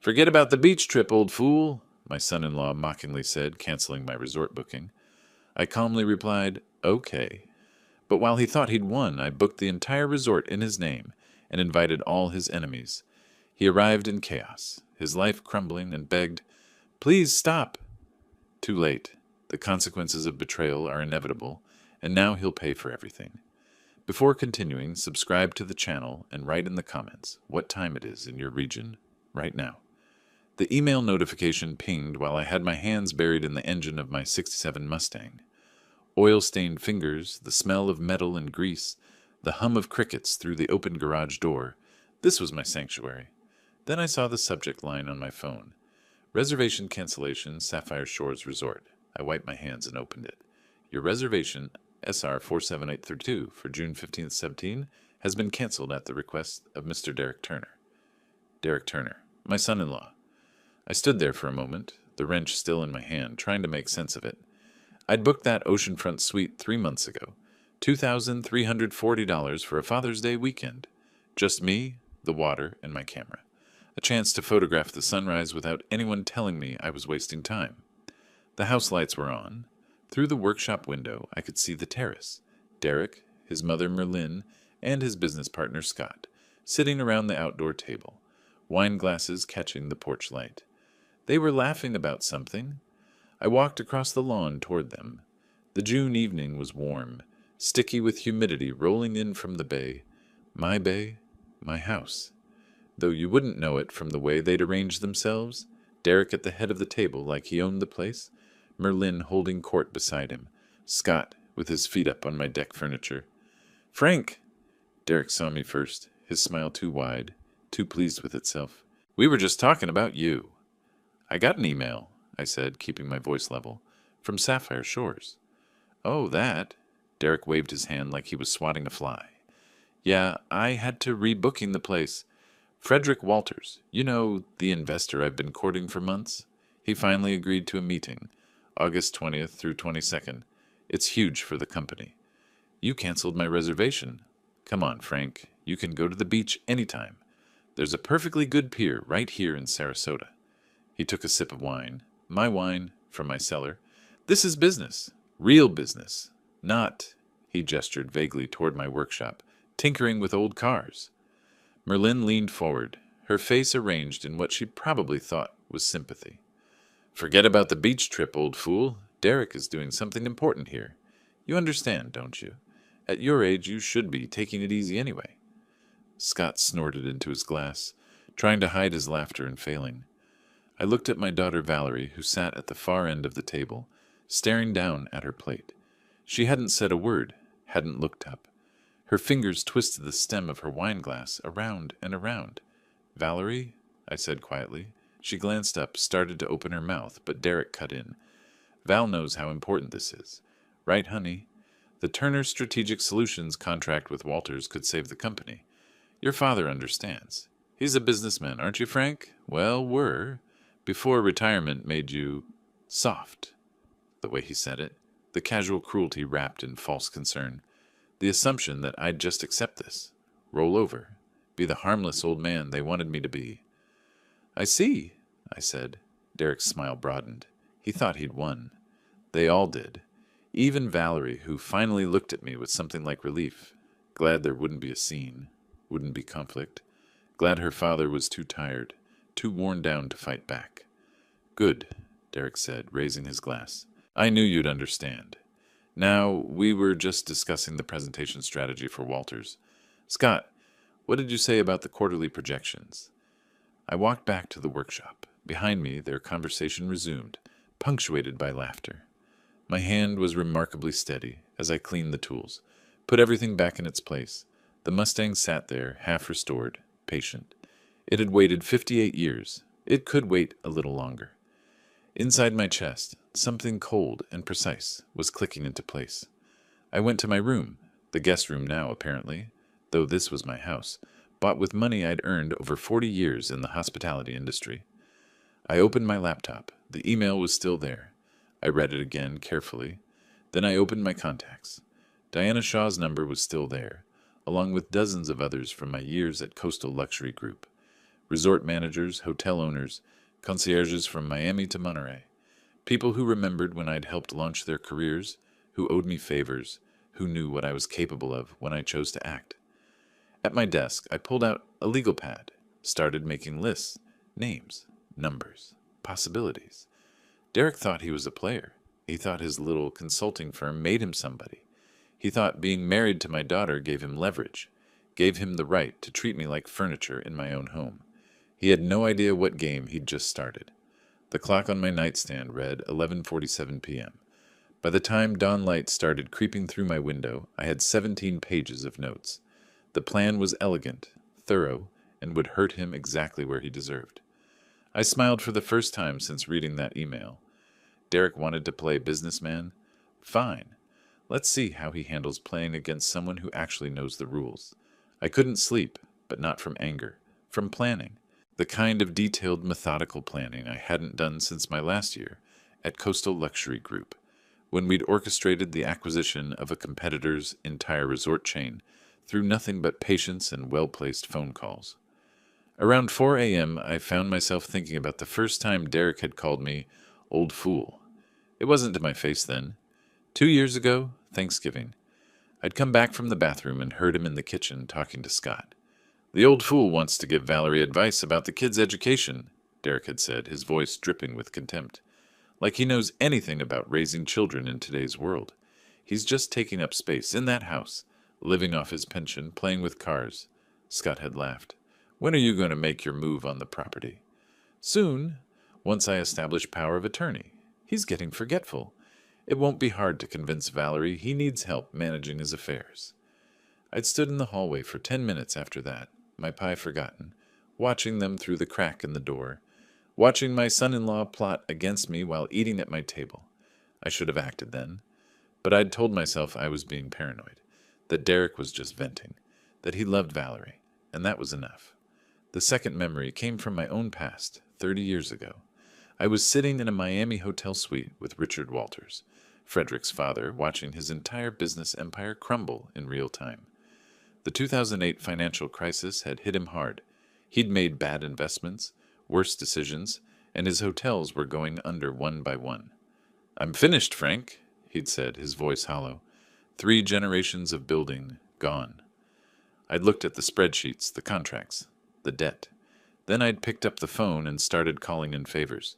"Forget about the beach trip, old fool," my son-in-law mockingly said, canceling my resort booking. I calmly replied, "Okay." But while he thought he'd won, I booked the entire resort in his name and invited all his enemies. He arrived in chaos, his life crumbling, and begged, "Please stop." Too late. The consequences of betrayal are inevitable, and now he'll pay for everything. Before continuing, subscribe to the channel and write in the comments what time it is in your region right now. The email notification pinged while I had my hands buried in the engine of my '67 Mustang. Oil-stained fingers, the smell of metal and grease, the hum of crickets through the open garage door. This was my sanctuary. Then I saw the subject line on my phone. Reservation cancellation, Sapphire Shores Resort. I wiped my hands and opened it. Your reservation, SR 47832, for June 15th, 17, has been canceled at the request of Mr. Derek Turner. Derek Turner, my son-in-law. I stood there for a moment, the wrench still in my hand, trying to make sense of it. I'd booked that oceanfront suite 3 months ago. $2,340 for a Father's Day weekend. Just me, the water, and my camera. A chance to photograph the sunrise without anyone telling me I was wasting time. The house lights were on. Through the workshop window, I could see the terrace. Derek, his mother Merlin, and his business partner Scott, sitting around the outdoor table, wine glasses catching the porch light. They were laughing about something. I walked across the lawn toward them. The June evening was warm, sticky with humidity rolling in from the bay. My house. Though you wouldn't know it from the way they'd arranged themselves. Derek at the head of the table like he owned the place, Merlin holding court beside him, Scott with his feet up on my deck furniture. "Frank!" Derek saw me first, his smile too wide, too pleased with itself. "We were just talking about you." "I got an email," I said, keeping my voice level, "from Sapphire Shores." "Oh, that?" Derek waved his hand like he was swatting a fly. "Yeah, I had to rebooking the place. Frederick Walters, you know, the investor I've been courting for months? He finally agreed to a meeting, August 20th through 22nd. It's huge for the company. You canceled my reservation. Come on, Frank. You can go to the beach anytime. There's a perfectly good pier right here in Sarasota." He took a sip of wine. My wine, from my cellar. "This is business. Real business. Not," he gestured vaguely toward my workshop, "tinkering with old cars." Merlin leaned forward, her face arranged in what she probably thought was sympathy. "Forget about the beach trip, old fool. Derek is doing something important here. You understand, don't you? At your age, you should be taking it easy anyway." Scott snorted into his glass, trying to hide his laughter and failing. I looked at my daughter Valerie, who sat at the far end of the table, staring down at her plate. She hadn't said a word, hadn't looked up. Her fingers twisted the stem of her wine glass around and around. "Valerie?" I said quietly. She glanced up, started to open her mouth, but Derek cut in. "Val knows how important this is. Right, honey? The Turner Strategic Solutions contract with Walters could save the company. Your father understands. He's a businessman, aren't you, Frank? Well, before retirement made you soft." The way he said it, the casual cruelty wrapped in false concern. The assumption that I'd just accept this, roll over, be the harmless old man they wanted me to be. "I see," I said. Derek's smile broadened. He thought he'd won. They all did. Even Valerie, who finally looked at me with something like relief. Glad there wouldn't be a scene, wouldn't be conflict. Glad her father was too tired, too worn down to fight back. "Good," Derek said, raising his glass. "I knew you'd understand. Now, we were just discussing the presentation strategy for Walters. Scott, what did you say about the quarterly projections?" I walked back to the workshop. Behind me, their conversation resumed, punctuated by laughter. My hand was remarkably steady as I cleaned the tools, put everything back in its place. The Mustang sat there, half restored, patient. It had waited 58 years. It could wait a little longer. Inside my chest, something cold and precise was clicking into place. I went to my room, the guest room now, apparently, though this was my house, bought with money I'd earned over 40 years in the hospitality industry. I opened my laptop. The email was still there. I read it again carefully. Then I opened my contacts. Diana Shaw's number was still there, along with dozens of others from my years at Coastal Luxury Group. resort managers, hotel owners, concierges from Miami to Monterey. People who remembered when I'd helped launch their careers, who owed me favors, who knew what I was capable of when I chose to act. At my desk, I pulled out a legal pad, started making lists, names, numbers, possibilities. Derek thought he was a player. He thought his little consulting firm made him somebody. He thought being married to my daughter gave him leverage, gave him the right to treat me like furniture in my own home. He had no idea what game he'd just started. The clock on my nightstand read 11:47 p.m. By the time dawn light started creeping through my window, I had 17 pages of notes. The plan was elegant, thorough, and would hurt him exactly where he deserved. I smiled for the first time since reading that email. Derek wanted to play businessman? Fine. Let's see how he handles playing against someone who actually knows the rules. I couldn't sleep, but not from anger, from planning. The kind of detailed, methodical planning I hadn't done since my last year at Coastal Luxury Group, when we'd orchestrated the acquisition of a competitor's entire resort chain through nothing but patience and well-placed phone calls. Around 4 a.m., I found myself thinking about the first time Derek had called me old fool. It wasn't to my face then. 2 years ago, Thanksgiving. I'd come back from the bathroom and heard him in the kitchen talking to Scott. "The old fool wants to give Valerie advice about the kids' education," Derek had said, his voice dripping with contempt. Like he knows anything about raising children in today's world. He's just taking up space in that house, living off his pension, playing with cars. Scott had laughed. "When are you going to make your move on the property?" "Soon, once I establish power of attorney. He's getting forgetful. It won't be hard to convince Valerie he needs help managing his affairs." I'd stood in the hallway for 10 minutes after that, my pie forgotten, watching them through the crack in the door, watching my son-in-law plot against me while eating at my table. I should have acted then, but I'd told myself I was being paranoid, that Derek was just venting, that he loved Valerie, and that was enough. The second memory came from my own past, 30 years ago. I was sitting in a Miami hotel suite with Richard Walters, Frederick's father, watching his entire business empire crumble in real time. The 2008 financial crisis had hit him hard. He'd made bad investments, worse decisions, and his hotels were going under one by one. "I'm finished, Frank," he'd said, his voice hollow. 3 generations of building gone. I'd looked at the spreadsheets, the contracts, the debt. Then I'd picked up the phone and started calling in favors.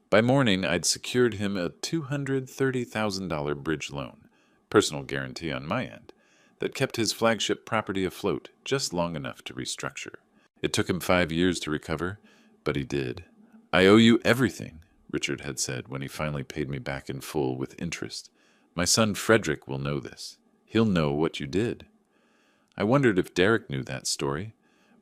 By morning, I'd secured him a $230,000 bridge loan, personal guarantee on my end, that kept his flagship property afloat just long enough to restructure. It took him 5 years to recover, but he did. "I owe you everything," Richard had said when he finally paid me back in full with interest. "My son Frederick will know this. He'll know what you did." I wondered if Derek knew that story.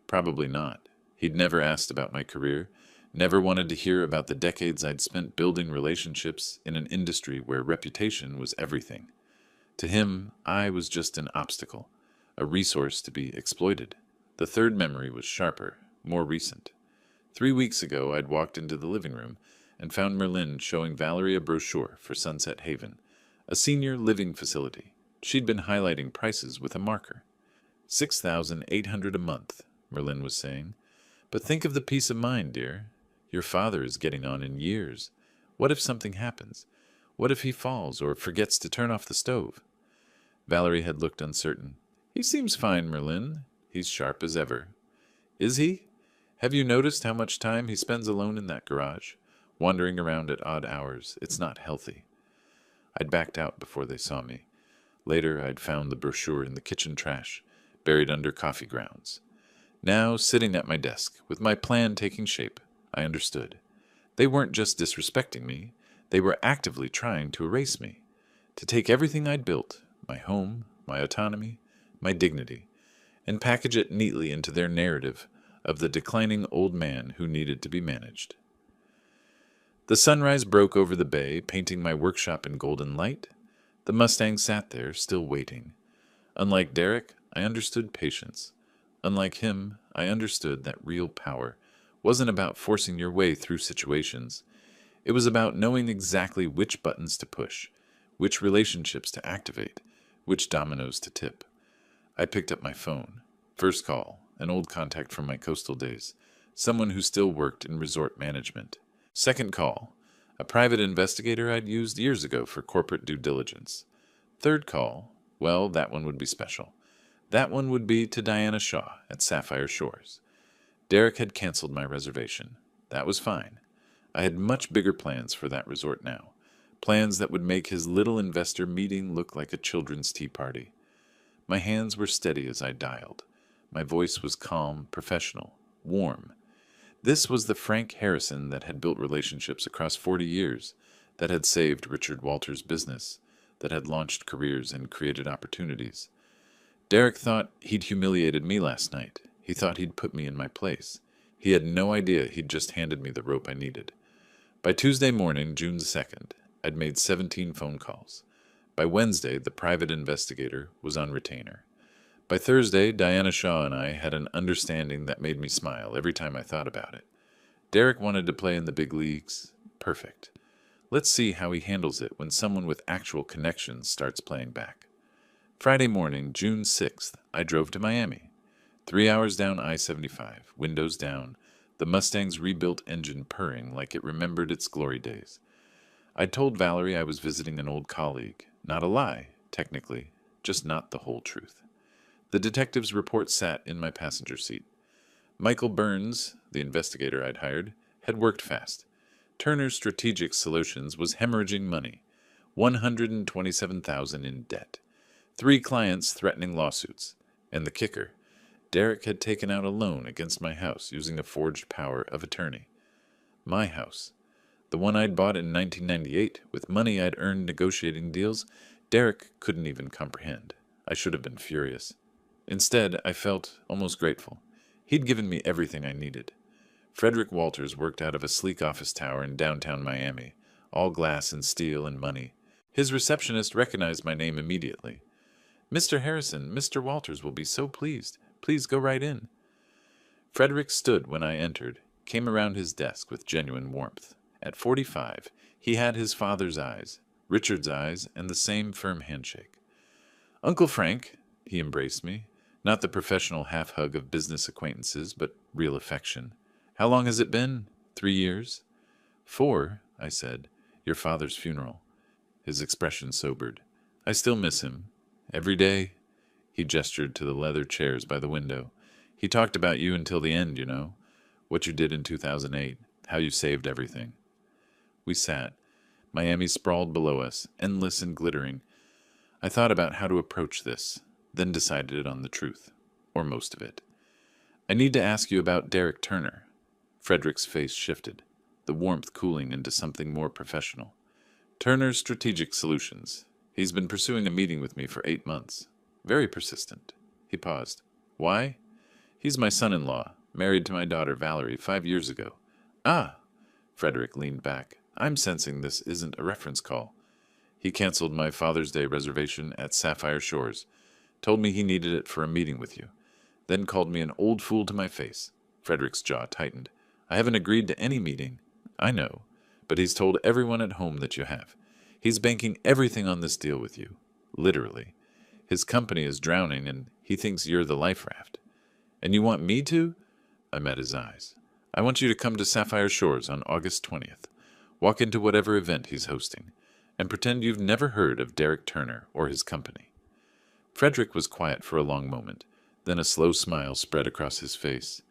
Probably not. He'd never asked about my career, never wanted to hear about the decades I'd spent building relationships in an industry where reputation was everything. To him, I was just an obstacle, a resource to be exploited. The third memory was sharper, more recent. 3 weeks ago, I'd walked into the living room and found Merlin showing Valerie a brochure for Sunset Haven, a senior living facility. She'd been highlighting prices with a marker. $6,800 a month, Merlin was saying. "But think of the peace of mind, dear. Your father is getting on in years. What if something happens? What if he falls or forgets to turn off the stove?" Valerie had looked uncertain. "He seems fine, Merlin. He's sharp as ever." "Is he? Have you noticed how much time he spends alone in that garage, wandering around at odd hours? It's not healthy." I'd backed out before they saw me. Later, I'd found the brochure in the kitchen trash, buried under coffee grounds. Now, sitting at my desk, with my plan taking shape, I understood. They weren't just disrespecting me, they were actively trying to erase me, to take everything I'd built, my home, my autonomy, my dignity, and package it neatly into their narrative of the declining old man who needed to be managed. The sunrise broke over the bay, painting my workshop in golden light. The Mustang sat there, still waiting. Unlike Derek, I understood patience. Unlike him, I understood that real power wasn't about forcing your way through situations. It was about knowing exactly which buttons to push, which relationships to activate, which dominoes to tip. I picked up my phone. First call, an old contact from my coastal days. someone who still worked in resort management. Second call, a private investigator I'd used years ago for corporate due diligence. Third call, well, that one would be special. That one would be to Diana Shaw at Sapphire Shores. Derek had canceled my reservation. That was fine. I had much bigger plans for that resort now. Plans that would make his little investor meeting look like a children's tea party. My hands were steady as I dialed. My voice was calm, professional, warm. This was the Frank Harrison that had built relationships across 40 years, that had saved Richard Walters' business, that had launched careers and created opportunities. Derek thought he'd humiliated me last night. He thought he'd put me in my place. He had no idea he'd just handed me the rope I needed. By Tuesday morning, June 2nd, I'd made 17 phone calls. By Wednesday, the private investigator was on retainer. By Thursday, Diana Shaw and I had an understanding that made me smile every time I thought about it. Derek wanted to play in the big leagues. Perfect. Let's see how he handles it when someone with actual connections starts playing back. Friday morning, June 6th, I drove to Miami. 3 hours down I-75, windows down, the Mustang's rebuilt engine purring like it remembered its glory days. I'd told Valerie I was visiting an old colleague. Not a lie, technically, just not the whole truth. The detective's report sat in my passenger seat. Michael Burns, the investigator I'd hired, had worked fast. Turner's Strategic Solutions was hemorrhaging money, $127,000 in debt, 3 clients threatening lawsuits, and the kicker, Derek had taken out a loan against my house using a forged power of attorney. My house. The one I'd bought in 1998 with money I'd earned negotiating deals, Derek couldn't even comprehend. I should have been furious. Instead, I felt almost grateful. He'd given me everything I needed. Frederick Walters worked out of a sleek office tower in downtown Miami, all glass and steel and money. His receptionist recognized my name immediately. "Mr. Harrison, Mr. Walters will be so pleased. Please go right in." Frederick stood when I entered, came around his desk with genuine warmth. At 45, he had his father's eyes, Richard's eyes, and the same firm handshake. "Uncle Frank," he embraced me, not the professional half-hug of business acquaintances, but real affection. "How long has it been? 3 years?" "4," I said. "Your father's funeral." His expression sobered. "I still miss him. Every day." He gestured to the leather chairs by the window. "He talked about you until the end, you know. What you did in 2008. How you saved everything." We sat. Miami sprawled below us, endless and glittering. I thought about how to approach this, then decided on the truth, or most of it. "I need to ask you about Derek Turner." Frederick's face shifted, the warmth cooling into something more professional. "Turner's Strategic Solutions. He's been pursuing a meeting with me for 8 months. Very persistent." He paused. "Why?" "He's my son-in-law, married to my daughter Valerie 5 years ago." "Ah!" Frederick leaned back. "I'm sensing this isn't a reference call." "He canceled my Father's Day reservation at Sapphire Shores. Told me he needed it for a meeting with you. Then called me an old fool to my face." Frederick's jaw tightened. "I haven't agreed to any meeting." "I know. But he's told everyone at home that you have. He's banking everything on this deal with you. Literally. His company is drowning, and he thinks you're the life raft." "And you want me to?" I met his eyes. "I want you to come to Sapphire Shores on August 20th. Walk into whatever event he's hosting, and pretend you've never heard of Derek Turner or his company." Frederick was quiet for a long moment. Then a slow smile spread across his face.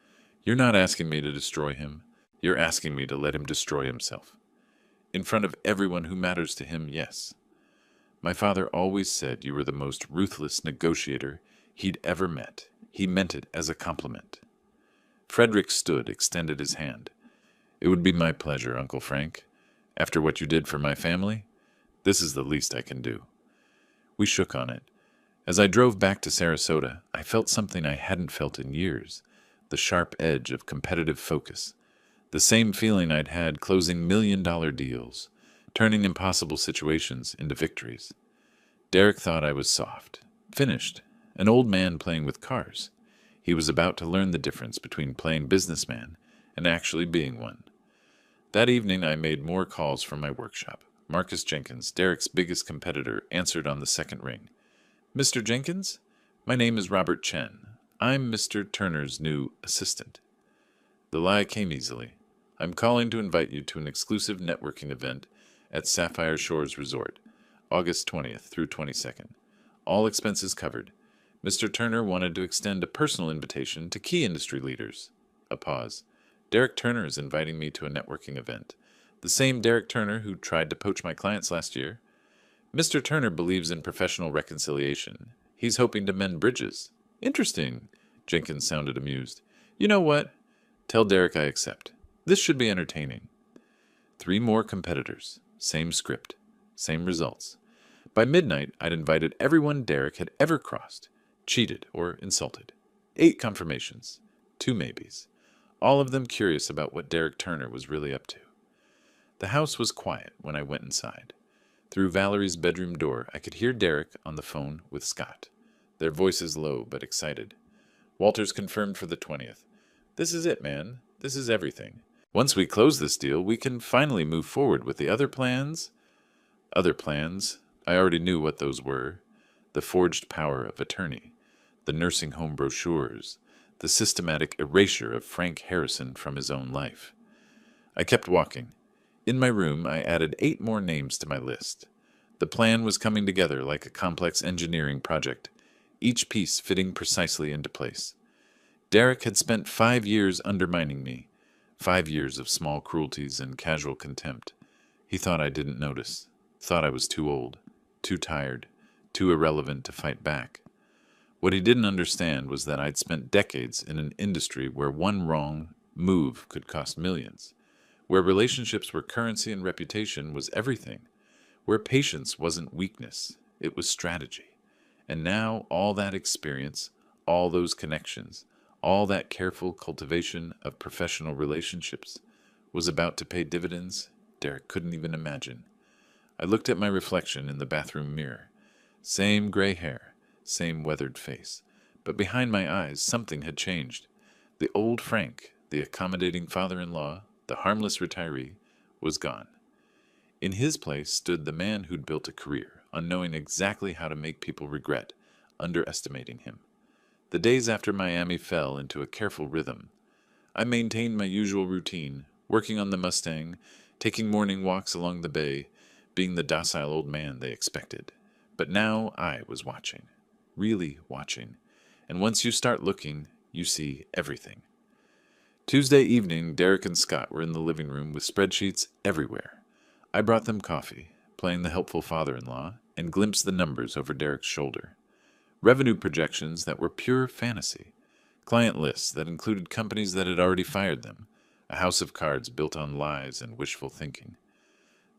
"You're not asking me to destroy him. You're asking me to let him destroy himself. In front of everyone who matters to him, yes. My father always said you were the most ruthless negotiator he'd ever met. He meant it as a compliment." Frederick stood, extended his hand. "It would be my pleasure, Uncle Frank. After what you did for my family, this is the least I can do." We shook on it. As I drove back to Sarasota, I felt something I hadn't felt in years, the sharp edge of competitive focus. The same feeling I'd had closing million-dollar deals, turning impossible situations into victories. Derek thought I was soft, finished, an old man playing with cars. He was about to learn the difference between playing businessman and actually being one. That evening I made more calls from my workshop. Marcus Jenkins, Derek's biggest competitor, answered on the second ring. "Mr. Jenkins? My name is Robert Chen. I'm Mr. Turner's new assistant." The lie came easily. I'm calling to invite you to an exclusive networking event at Sapphire Shores Resort, August 20th through 22nd. All expenses covered. Mr. Turner wanted to extend a personal invitation to key industry leaders. A pause. Derek Turner is inviting me to a networking event. The same Derek Turner who tried to poach my clients last year. Mr. Turner believes in professional reconciliation. He's hoping to mend bridges. Interesting. Jenkins sounded amused. You know what? Tell Derek I accept. This should be entertaining. 3 more competitors. Same script. Same results. By midnight, I'd invited everyone Derek had ever crossed, cheated, or insulted. 8 confirmations. 2 maybes. All of them curious about what Derek Turner was really up to. The house was quiet when I went inside. Through Valerie's bedroom door, I could hear Derek on the phone with Scott. Their voices low but excited. Walters confirmed for the 20th. This is it, man. This is everything. Once we close this deal, we can finally move forward with the other plans. Other plans? I already knew what those were. The forged power of attorney, the nursing home brochures, the systematic erasure of Frank Harrison from his own life. I kept walking. In my room, I added 8 more names to my list. The plan was coming together like a complex engineering project, each piece fitting precisely into place. Derek had spent 5 years undermining me, 5 years of small cruelties and casual contempt. He thought I didn't notice, thought I was too old, too tired, too irrelevant to fight back. What he didn't understand was that I'd spent decades in an industry where one wrong move could cost millions, where relationships were currency and reputation was everything, where patience wasn't weakness, it was strategy. And now all that experience, all those connections, all that careful cultivation of professional relationships was about to pay dividends Derek couldn't even imagine. I looked at my reflection in the bathroom mirror. Same gray hair, same weathered face. But behind my eyes, something had changed. The old Frank, the accommodating father-in-law, the harmless retiree, was gone. In his place stood the man who'd built a career on knowing exactly how to make people regret underestimating him. The days after Miami fell into a careful rhythm. I maintained my usual routine, working on the Mustang, taking morning walks along the bay, being the docile old man they expected. But now I was watching, really watching, and once you start looking, you see everything. Tuesday evening, Derek and Scott were in the living room with spreadsheets everywhere. I brought them coffee, playing the helpful father-in-law, and glimpsed the numbers over Derek's shoulder. Revenue projections that were pure fantasy. Client lists that included companies that had already fired them. A house of cards built on lies and wishful thinking.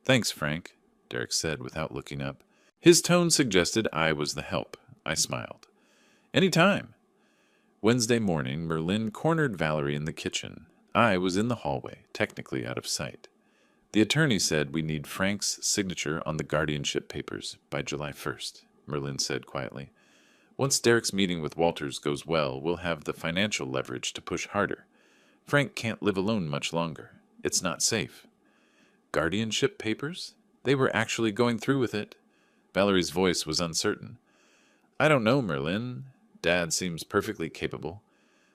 Thanks, Frank, Derek said without looking up. His tone suggested I was the help. I smiled. Any time. Wednesday morning, Merlin cornered Valerie in the kitchen. I was in the hallway, technically out of sight. The attorney said we need Frank's signature on the guardianship papers by July 1st, Merlin said quietly. Once Derek's meeting with Walters goes well, we'll have the financial leverage to push harder. Frank can't live alone much longer. It's not safe. Guardianship papers? They were actually going through with it. Valerie's voice was uncertain. I don't know, Merlin. Dad seems perfectly capable.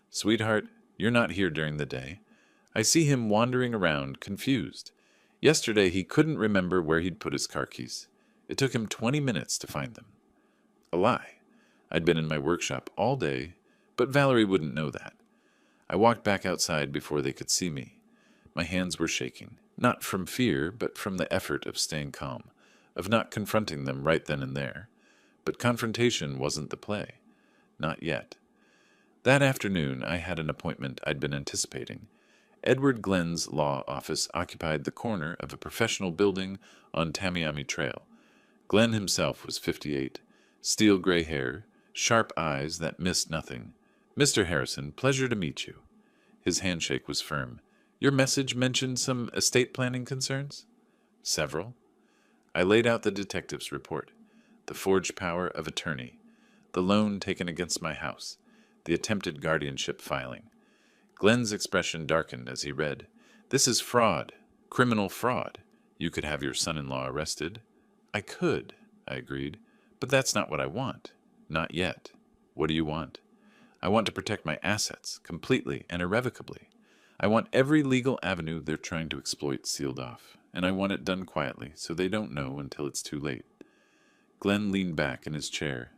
Sweetheart, you're not here during the day. I see him wandering around, confused. Yesterday he couldn't remember where he'd put his car keys. It took him 20 minutes to find them. A lie. I'd been in my workshop all day, but Valerie wouldn't know that. I walked back outside before they could see me. My hands were shaking, not from fear, but from the effort of staying calm, of not confronting them right then and there. But confrontation wasn't the play. Not yet. That afternoon, I had an appointment I'd been anticipating. Edward Glenn's law office occupied the corner of a professional building on Tamiami Trail. Glenn himself was 58, steel gray hair, sharp eyes that missed nothing. Mr. Harrison, pleasure to meet you. His handshake was firm. Your message mentioned some estate planning concerns? Several. I laid out the detective's report. The forged power of attorney. The loan taken against my house. The attempted guardianship filing. Glenn's expression darkened as he read. This is fraud. Criminal fraud. You could have your son-in-law arrested. I could, I agreed. But that's not what I want. Not yet. What do you want? I want to protect my assets, completely and irrevocably. I want every legal avenue they're trying to exploit sealed off, and I want it done quietly so they don't know until it's too late. Glenn leaned back in his chair.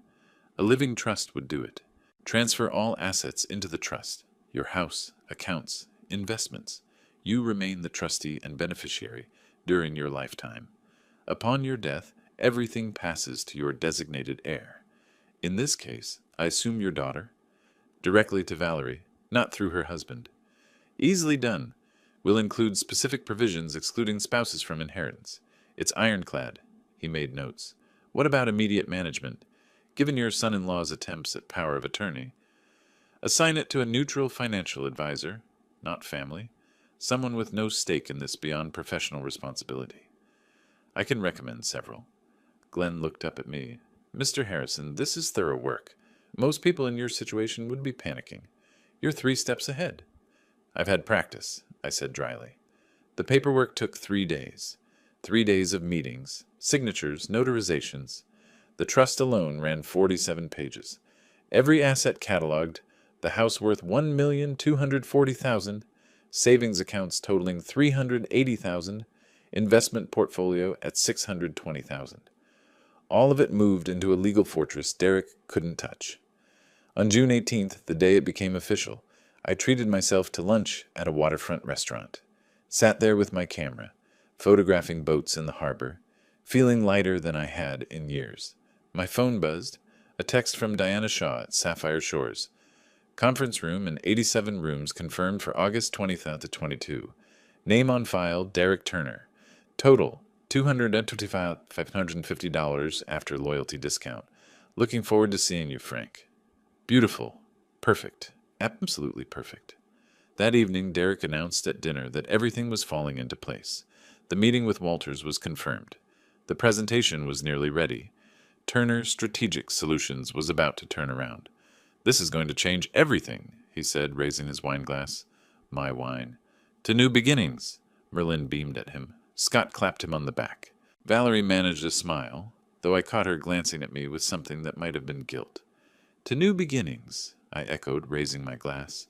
A living trust would do it. Transfer all assets into the trust. Your house, accounts, investments. You remain the trustee and beneficiary during your lifetime. Upon your death, everything passes to your designated heir. In this case, I assume your daughter, directly to Valerie, not through her husband. Easily done. Will include specific provisions excluding spouses from inheritance. It's ironclad. He made notes. What about immediate management? Given your son-in-law's attempts at power of attorney, assign it to a neutral financial advisor, not family, someone with no stake in this beyond professional responsibility. I can recommend several. Glenn looked up at me. Mr. Harrison, this is thorough work. Most people in your situation would be panicking. You're 3 steps ahead. I've had practice, I said dryly. The paperwork took 3 days. 3 days of meetings, signatures, notarizations. The trust alone ran 47 pages. Every asset cataloged, the house worth $1,240,000, savings accounts totaling $380,000, investment portfolio at $620,000. All of it moved into a legal fortress Derek couldn't touch. On June 18th, the day it became official, I treated myself to lunch at a waterfront restaurant. Sat there with my camera, photographing boats in the harbor, feeling lighter than I had in years. My phone buzzed, a text from Diana Shaw at Sapphire Shores. Conference room and 87 rooms confirmed for August 20th to 22. Name on file, Derek Turner. Total, $225,550 after loyalty discount. Looking forward to seeing you, Frank. Beautiful. Perfect. Absolutely perfect. That evening, Derek announced at dinner that everything was falling into place. The meeting with Walters was confirmed. The presentation was nearly ready. Turner Strategic Solutions was about to turn around. This is going to change everything, he said, raising his wine glass. My wine. To new beginnings. Merlin beamed at him. Scott clapped him on the back. Valerie managed a smile, though I caught her glancing at me with something that might have been guilt. To new beginnings, I echoed, raising my glass.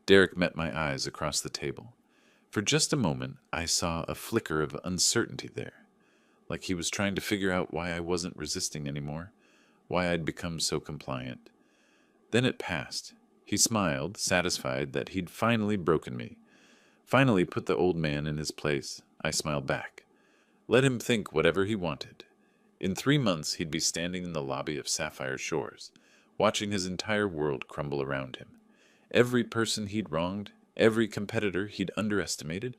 Derek met my eyes across the table. For just a moment, I saw a flicker of uncertainty there, like he was trying to figure out why I wasn't resisting anymore, why I'd become so compliant. Then it passed. He smiled, satisfied that he'd finally broken me, finally put the old man in his place. I smiled back. Let him think whatever he wanted. In 3 months, he'd be standing in the lobby of Sapphire Shores, watching his entire world crumble around him. Every person he'd wronged, every competitor he'd underestimated,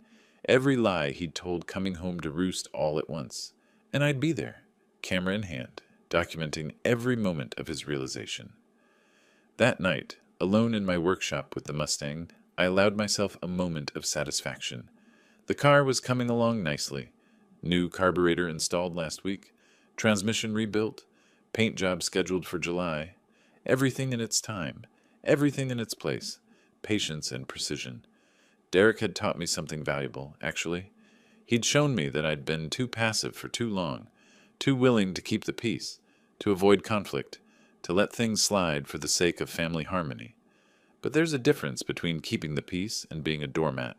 every lie he'd told coming home to roost all at once. And I'd be there, camera in hand, documenting every moment of his realization. That night, alone in my workshop with the Mustang, I allowed myself a moment of satisfaction. The car was coming along nicely. New carburetor installed last week, transmission rebuilt, paint job scheduled for July. Everything in its time, everything in its place, patience and precision. Derek had taught me something valuable, actually. He'd shown me that I'd been too passive for too long, too willing to keep the peace, to avoid conflict, to let things slide for the sake of family harmony. But there's a difference between keeping the peace and being a doormat,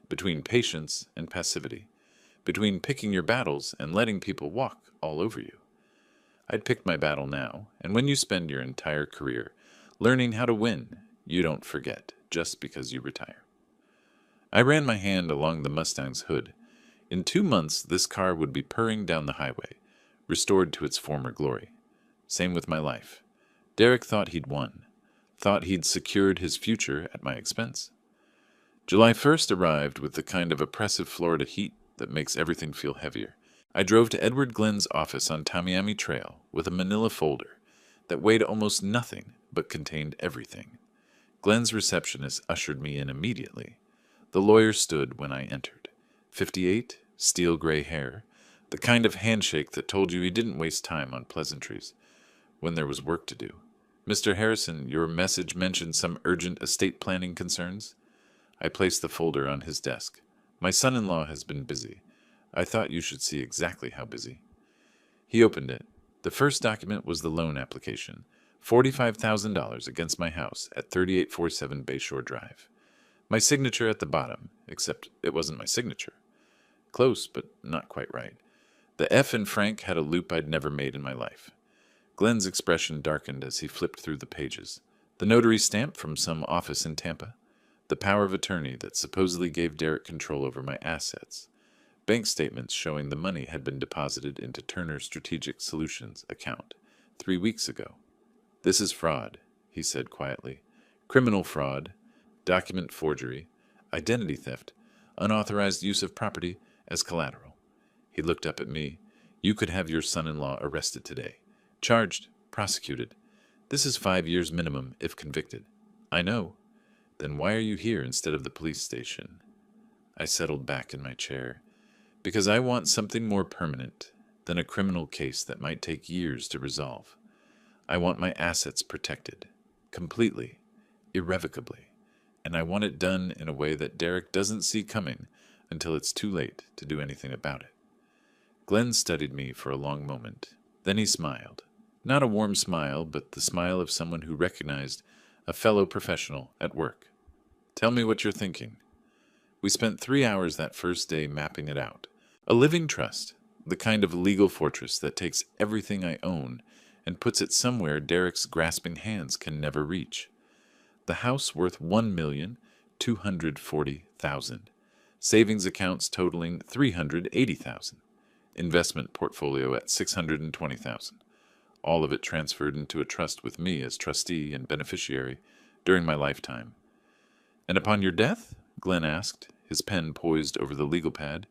between patience and passivity, between picking your battles and letting people walk all over you. I'd picked my battle now, and when you spend your entire career learning how to win, you don't forget just because you retire. I ran my hand along the Mustang's hood. In 2 months, this car would be purring down the highway, restored to its former glory. Same with my life. Derek thought he'd won, thought he'd secured his future at my expense. July 1st arrived with the kind of oppressive Florida heat that makes everything feel heavier. I drove to Edward Glenn's office on Tamiami Trail with a manila folder that weighed almost nothing but contained everything. Glenn's receptionist ushered me in immediately. The lawyer stood when I entered. 58, steel gray hair, the kind of handshake that told you he didn't waste time on pleasantries when there was work to do. Mr. Harrison, your message mentioned some urgent estate planning concerns. I placed the folder on his desk. My son-in-law has been busy. I thought you should see exactly how busy. He opened it. The first document was the loan application, $45,000 against my house at 3847 Bayshore Drive. My signature at the bottom, except it wasn't my signature. Close, but not quite right. The F in Frank had a loop I'd never made in my life. Glenn's expression darkened as he flipped through the pages. The notary stamp from some office in Tampa. The power of attorney that supposedly gave Derek control over my assets. Bank statements showing the money had been deposited into Turner Strategic Solutions account 3 weeks ago. This is fraud, he said quietly. Criminal fraud, document forgery, identity theft, unauthorized use of property as collateral. He looked up at me. You could have your son-in-law arrested today. Charged, prosecuted. This is 5 years minimum if convicted. I know. Then why are you here instead of the police station? I settled back in my chair. Because I want something more permanent than a criminal case that might take years to resolve. I want my assets protected. Completely. Irrevocably. And I want it done in a way that Derek doesn't see coming until it's too late to do anything about it. Glenn studied me for a long moment. Then he smiled. Not a warm smile, but the smile of someone who recognized a fellow professional at work. Tell me what you're thinking. We spent 3 hours that first day mapping it out. A living trust, the kind of legal fortress that takes everything I own and puts it somewhere Derek's grasping hands can never reach. The house worth $1,240,000. Savings accounts totaling $380,000. Investment portfolio at $620,000. All of it transferred into a trust with me as trustee and beneficiary during my lifetime. And upon your death? Glenn asked, his pen poised over the legal pad.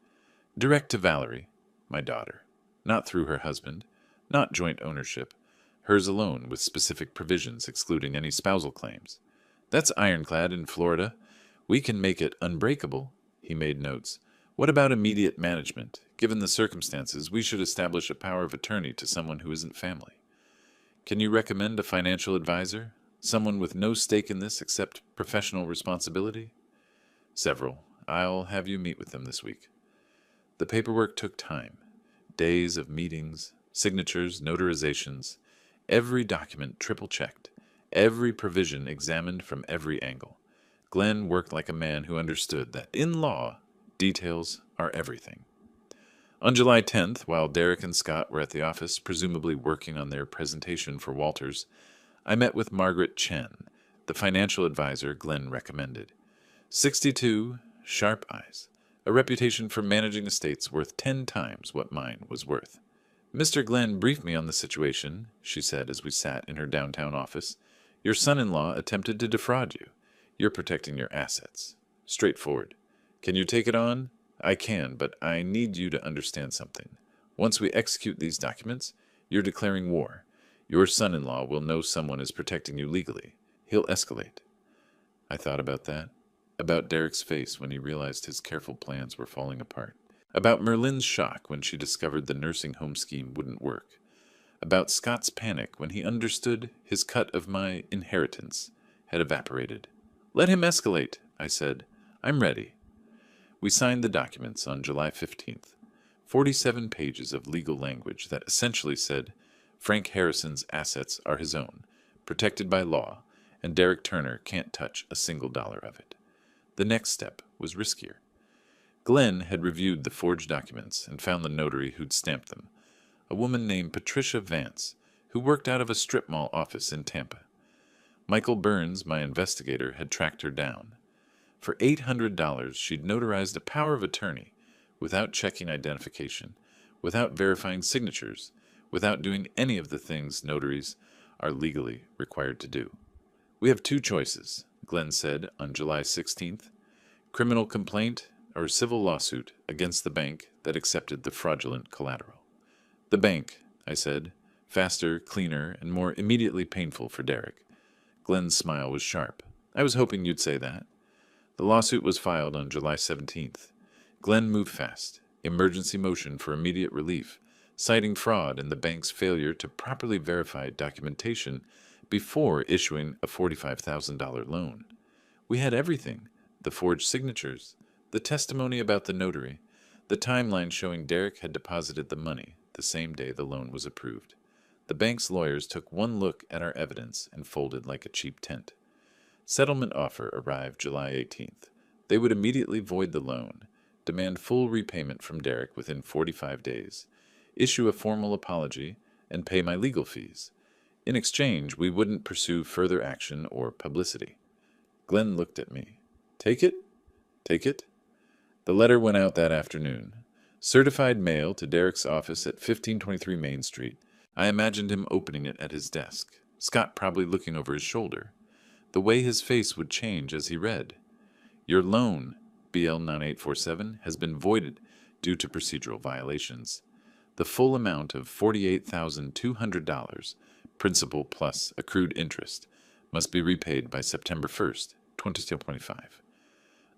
Direct to Valerie, my daughter. Not through her husband. Not joint ownership. Hers alone with specific provisions excluding any spousal claims. That's ironclad in Florida. We can make it unbreakable. He made notes. What about immediate management? Given the circumstances, we should establish a power of attorney to someone who isn't family. Can you recommend a financial advisor? Someone with no stake in this except professional responsibility? Several. I'll have you meet with them this week. The paperwork took time. Days of meetings, signatures, notarizations. Every document triple-checked. Every provision examined from every angle. Glenn worked like a man who understood that, in law, details are everything. On July 10th, while Derek and Scott were at the office, presumably working on their presentation for Walters, I met with Margaret Chen, the financial advisor Glenn recommended. 62, sharp eyes, a reputation for managing estates worth 10 times what mine was worth. Mr. Glenn briefed me on the situation, she said as we sat in her downtown office. Your son-in-law attempted to defraud you. You're protecting your assets. Straightforward. Can you take it on? I can, but I need you to understand something. Once we execute these documents, you're declaring war. Your son-in-law will know someone is protecting you legally. He'll escalate. I thought about that. About Derek's face when he realized his careful plans were falling apart. About Merlin's shock when she discovered the nursing home scheme wouldn't work. About Scott's panic when he understood his cut of my inheritance had evaporated. Let him escalate, I said. I'm ready. We signed the documents on July 15th. 47 pages of legal language that essentially said Frank Harrison's assets are his own, protected by law, and Derek Turner can't touch a single dollar of it. The next step was riskier. Glenn had reviewed the forged documents and found the notary who'd stamped them, a woman named Patricia Vance, who worked out of a strip mall office in Tampa. Michael Burns, my investigator, had tracked her down. For $800, she'd notarized a power of attorney without checking identification, without verifying signatures, without doing any of the things notaries are legally required to do. We have 2 choices, Glenn said on July 16th. Criminal complaint or civil lawsuit against the bank that accepted the fraudulent collateral. The bank, I said, faster, cleaner, and more immediately painful for Derek. Glenn's smile was sharp. I was hoping you'd say that. The lawsuit was filed on July 17th. Glenn moved fast, emergency motion for immediate relief, citing fraud and the bank's failure to properly verify documentation before issuing a $45,000 loan. We had everything, the forged signatures, the testimony about the notary, the timeline showing Derek had deposited the money the same day the loan was approved. The bank's lawyers took one look at our evidence and folded like a cheap tent. Settlement offer arrived July 18th. They would immediately void the loan, demand full repayment from Derek within 45 days, issue a formal apology, and pay my legal fees. In exchange, we wouldn't pursue further action or publicity. Glenn looked at me. Take it? Take it? The letter went out that afternoon. Certified mail to Derek's office at 1523 Main Street. I imagined him opening it at his desk, Scott probably looking over his shoulder. The way his face would change as he read. Your loan, BL 9847, has been voided due to procedural violations. The full amount of $48,200, principal plus accrued interest, must be repaid by September 1st, 2025.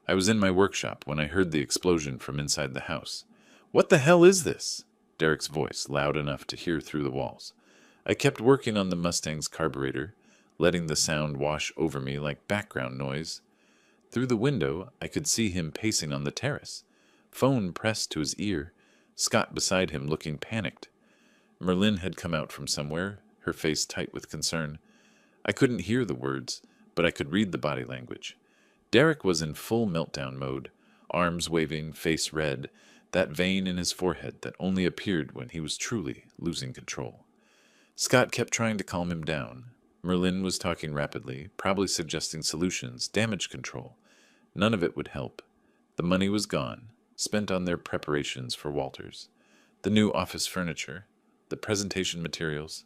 I was in my workshop when I heard the explosion from inside the house. What the hell is this? Derek's voice, loud enough to hear through the walls. I kept working on the Mustang's carburetor, letting the sound wash over me like background noise. Through the window, I could see him pacing on the terrace, phone pressed to his ear, Scott beside him looking panicked. Merlin had come out from somewhere, her face tight with concern. I couldn't hear the words, but I could read the body language. Derek was in full meltdown mode, arms waving, face red, that vein in his forehead that only appeared when he was truly losing control. Scott kept trying to calm him down. Merlin was talking rapidly, probably suggesting solutions, damage control. None of it would help. The money was gone, spent on their preparations for Walters. The new office furniture, the presentation materials,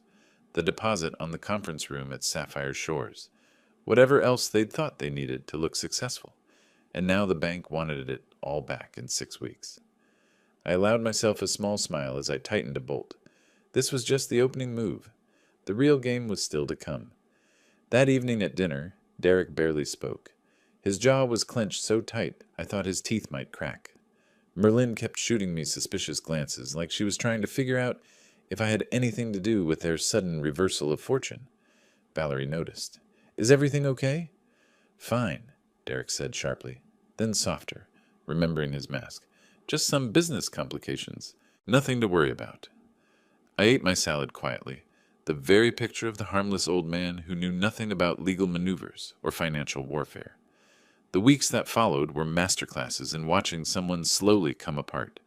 the deposit on the conference room at Sapphire Shores, whatever else they'd thought they needed to look successful. And now the bank wanted it all back in 6 weeks. I allowed myself a small smile as I tightened a bolt. This was just the opening move. The real game was still to come. That evening at dinner, Derek barely spoke. His jaw was clenched so tight I thought his teeth might crack. Merlin kept shooting me suspicious glances, like she was trying to figure out if I had anything to do with their sudden reversal of fortune. Valerie noticed. Is everything okay? Fine, Derek said sharply, then softer, remembering his mask. Just some business complications. Nothing to worry about. I ate my salad quietly, the very picture of the harmless old man who knew nothing about legal maneuvers or financial warfare. The weeks that followed were masterclasses in watching someone slowly come apart.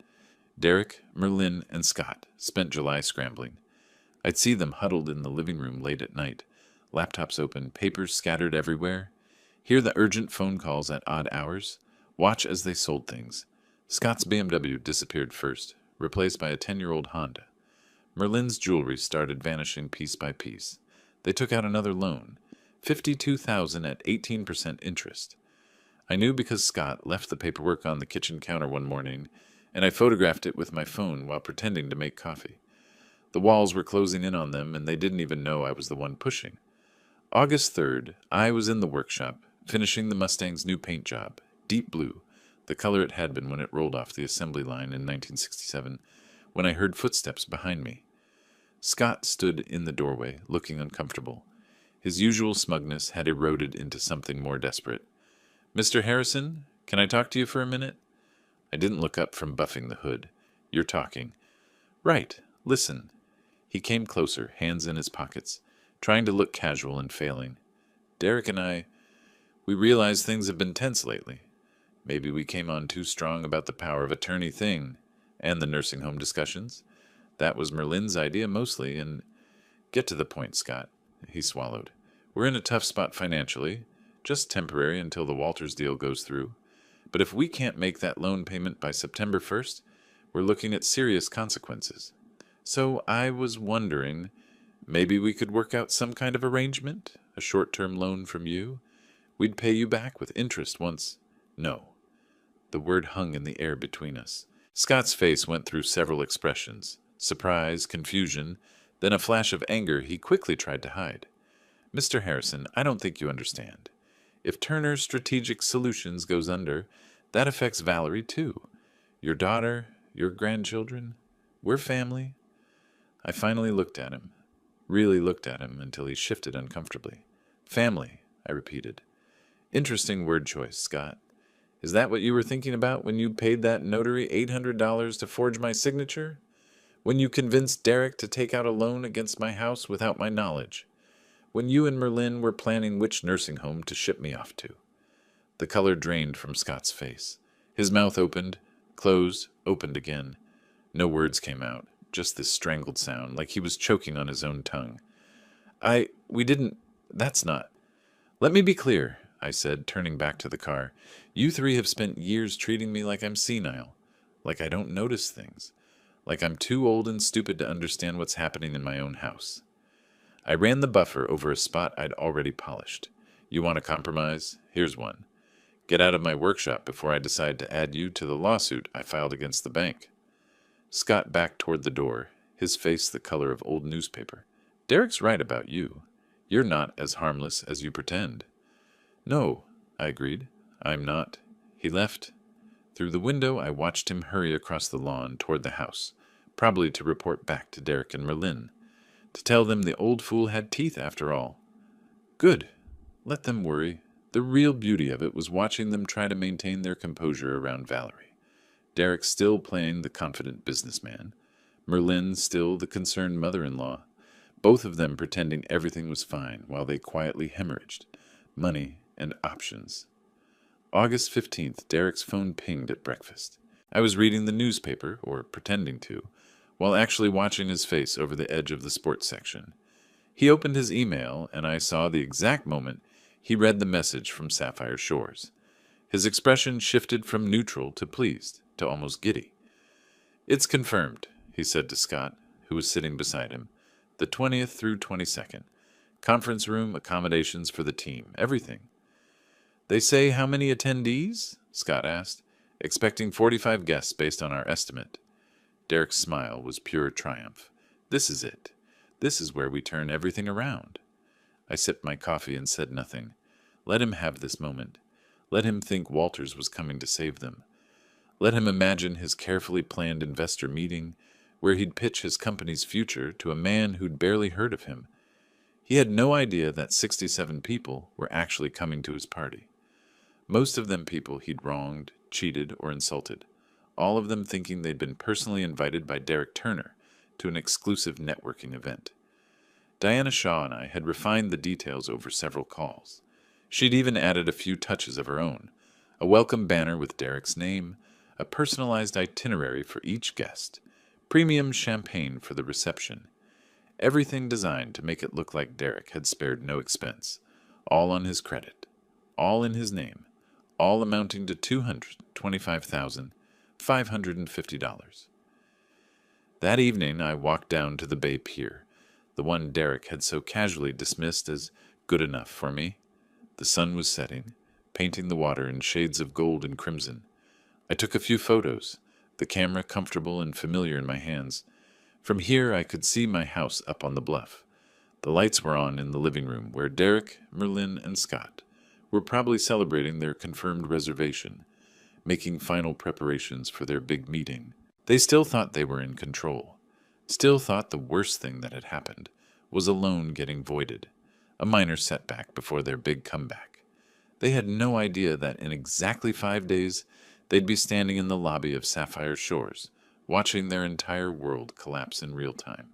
Derek, Merlin, and Scott spent July scrambling. I'd see them huddled in the living room late at night, laptops open, papers scattered everywhere, hear the urgent phone calls at odd hours, watch as they sold things. Scott's BMW disappeared first, replaced by a 10-year-old Honda. Merlin's jewelry started vanishing piece by piece. They took out another loan, $52,000 at 18% interest. I knew because Scott left the paperwork on the kitchen counter one morning, and I photographed it with my phone while pretending to make coffee. The walls were closing in on them, and they didn't even know I was the one pushing. August 3rd, I was in the workshop, finishing the Mustang's new paint job, deep blue, the color it had been when it rolled off the assembly line in 1967, when I heard footsteps behind me. Scott stood in the doorway, looking uncomfortable. His usual smugness had eroded into something more desperate. Mr. Harrison, can I talk to you for a minute? I didn't look up from buffing the hood. You're talking. Right, listen. He came closer, hands in his pockets, trying to look casual and failing. Derek and we realize things have been tense lately. Maybe we came on too strong about the power of attorney thing, and the nursing home discussions. That was Merlin's idea mostly, and get to the point, Scott. He swallowed. We're in a tough spot financially, just temporary until the Walters deal goes through. But if we can't make that loan payment by September 1st, we're looking at serious consequences. So I was wondering, maybe we could work out some kind of arrangement, a short-term loan from you. We'd pay you back with interest once. No. The word hung in the air between us. Scott's face went through several expressions, surprise, confusion, then a flash of anger he quickly tried to hide. Mr. Harrison, I don't think you understand. If Turner Strategic Solutions goes under, that affects Valerie too. Your daughter, your grandchildren, we're family. I finally looked at him, really looked at him until he shifted uncomfortably. Family, I repeated. Interesting word choice, Scott. Is that what you were thinking about when you paid that notary $800 to forge my signature? When you convinced Derek to take out a loan against my house without my knowledge? when you and Merlin were planning which nursing home to ship me off to." The color drained from Scott's face. His mouth opened, closed, opened again. No words came out, just this strangled sound, like he was choking on his own tongue. We didn't, that's not. "Let me be clear," I said, turning back to the car. "You three have spent years treating me like I'm senile, like I don't notice things, like I'm too old and stupid to understand what's happening in my own house." I ran the buffer over a spot I'd already polished. "You want a compromise? Here's one. Get out of my workshop before I decide to add you to the lawsuit I filed against the bank." Scott backed toward the door, his face the color of old newspaper. "Derek's right about you. You're not as harmless as you pretend." "No," I agreed. "I'm not." He left. Through the window, I watched him hurry across the lawn toward the house, probably to report back to Derek and Merlin, to tell them the old fool had teeth after all. Good. Let them worry. The real beauty of it was watching them try to maintain their composure around Valerie. Derek still playing the confident businessman, Merlin still the concerned mother-in-law, both of them pretending everything was fine while they quietly hemorrhaged money and options. August 15th, Derek's phone pinged at breakfast. I was reading the newspaper, or pretending to, while actually watching his face over the edge of the sports section. He opened his email, and I saw the exact moment he read the message from Sapphire Shores. His expression shifted from neutral to pleased, to almost giddy. "It's confirmed," he said to Scott, who was sitting beside him. "The 20th through 22nd. Conference room, accommodations for the team, everything." "They say how many attendees?" Scott asked, "expecting 45 guests based on our estimate." Derek's smile was pure triumph. "This is it. This is where we turn everything around." I sipped my coffee and said nothing. Let him have this moment. Let him think Walters was coming to save them. Let him imagine his carefully planned investor meeting, where he'd pitch his company's future to a man who'd barely heard of him. He had no idea that 67 people were actually coming to his party. Most of them people he'd wronged, cheated, or insulted. All of them thinking they'd been personally invited by Derek Turner to an exclusive networking event. Diana Shaw and I had refined the details over several calls. She'd even added a few touches of her own, a welcome banner with Derek's name, a personalized itinerary for each guest, premium champagne for the reception. Everything designed to make it look like Derek had spared no expense, all on his credit, all in his name, all amounting to $225,550. That evening I walked down to the Bay Pier, the one Derek had so casually dismissed as good enough for me. The sun was setting, painting the water in shades of gold and crimson. I took a few photos, the camera comfortable and familiar in my hands. From here I could see my house up on the bluff. The lights were on in the living room, where Derek, Merlin, and Scott were probably celebrating their confirmed reservation, making final preparations for their big meeting. They still thought they were in control, still thought the worst thing that had happened was a loan getting voided, a minor setback before their big comeback. They had no idea that in exactly 5 days they'd be standing in the lobby of Sapphire Shores, watching their entire world collapse in real time.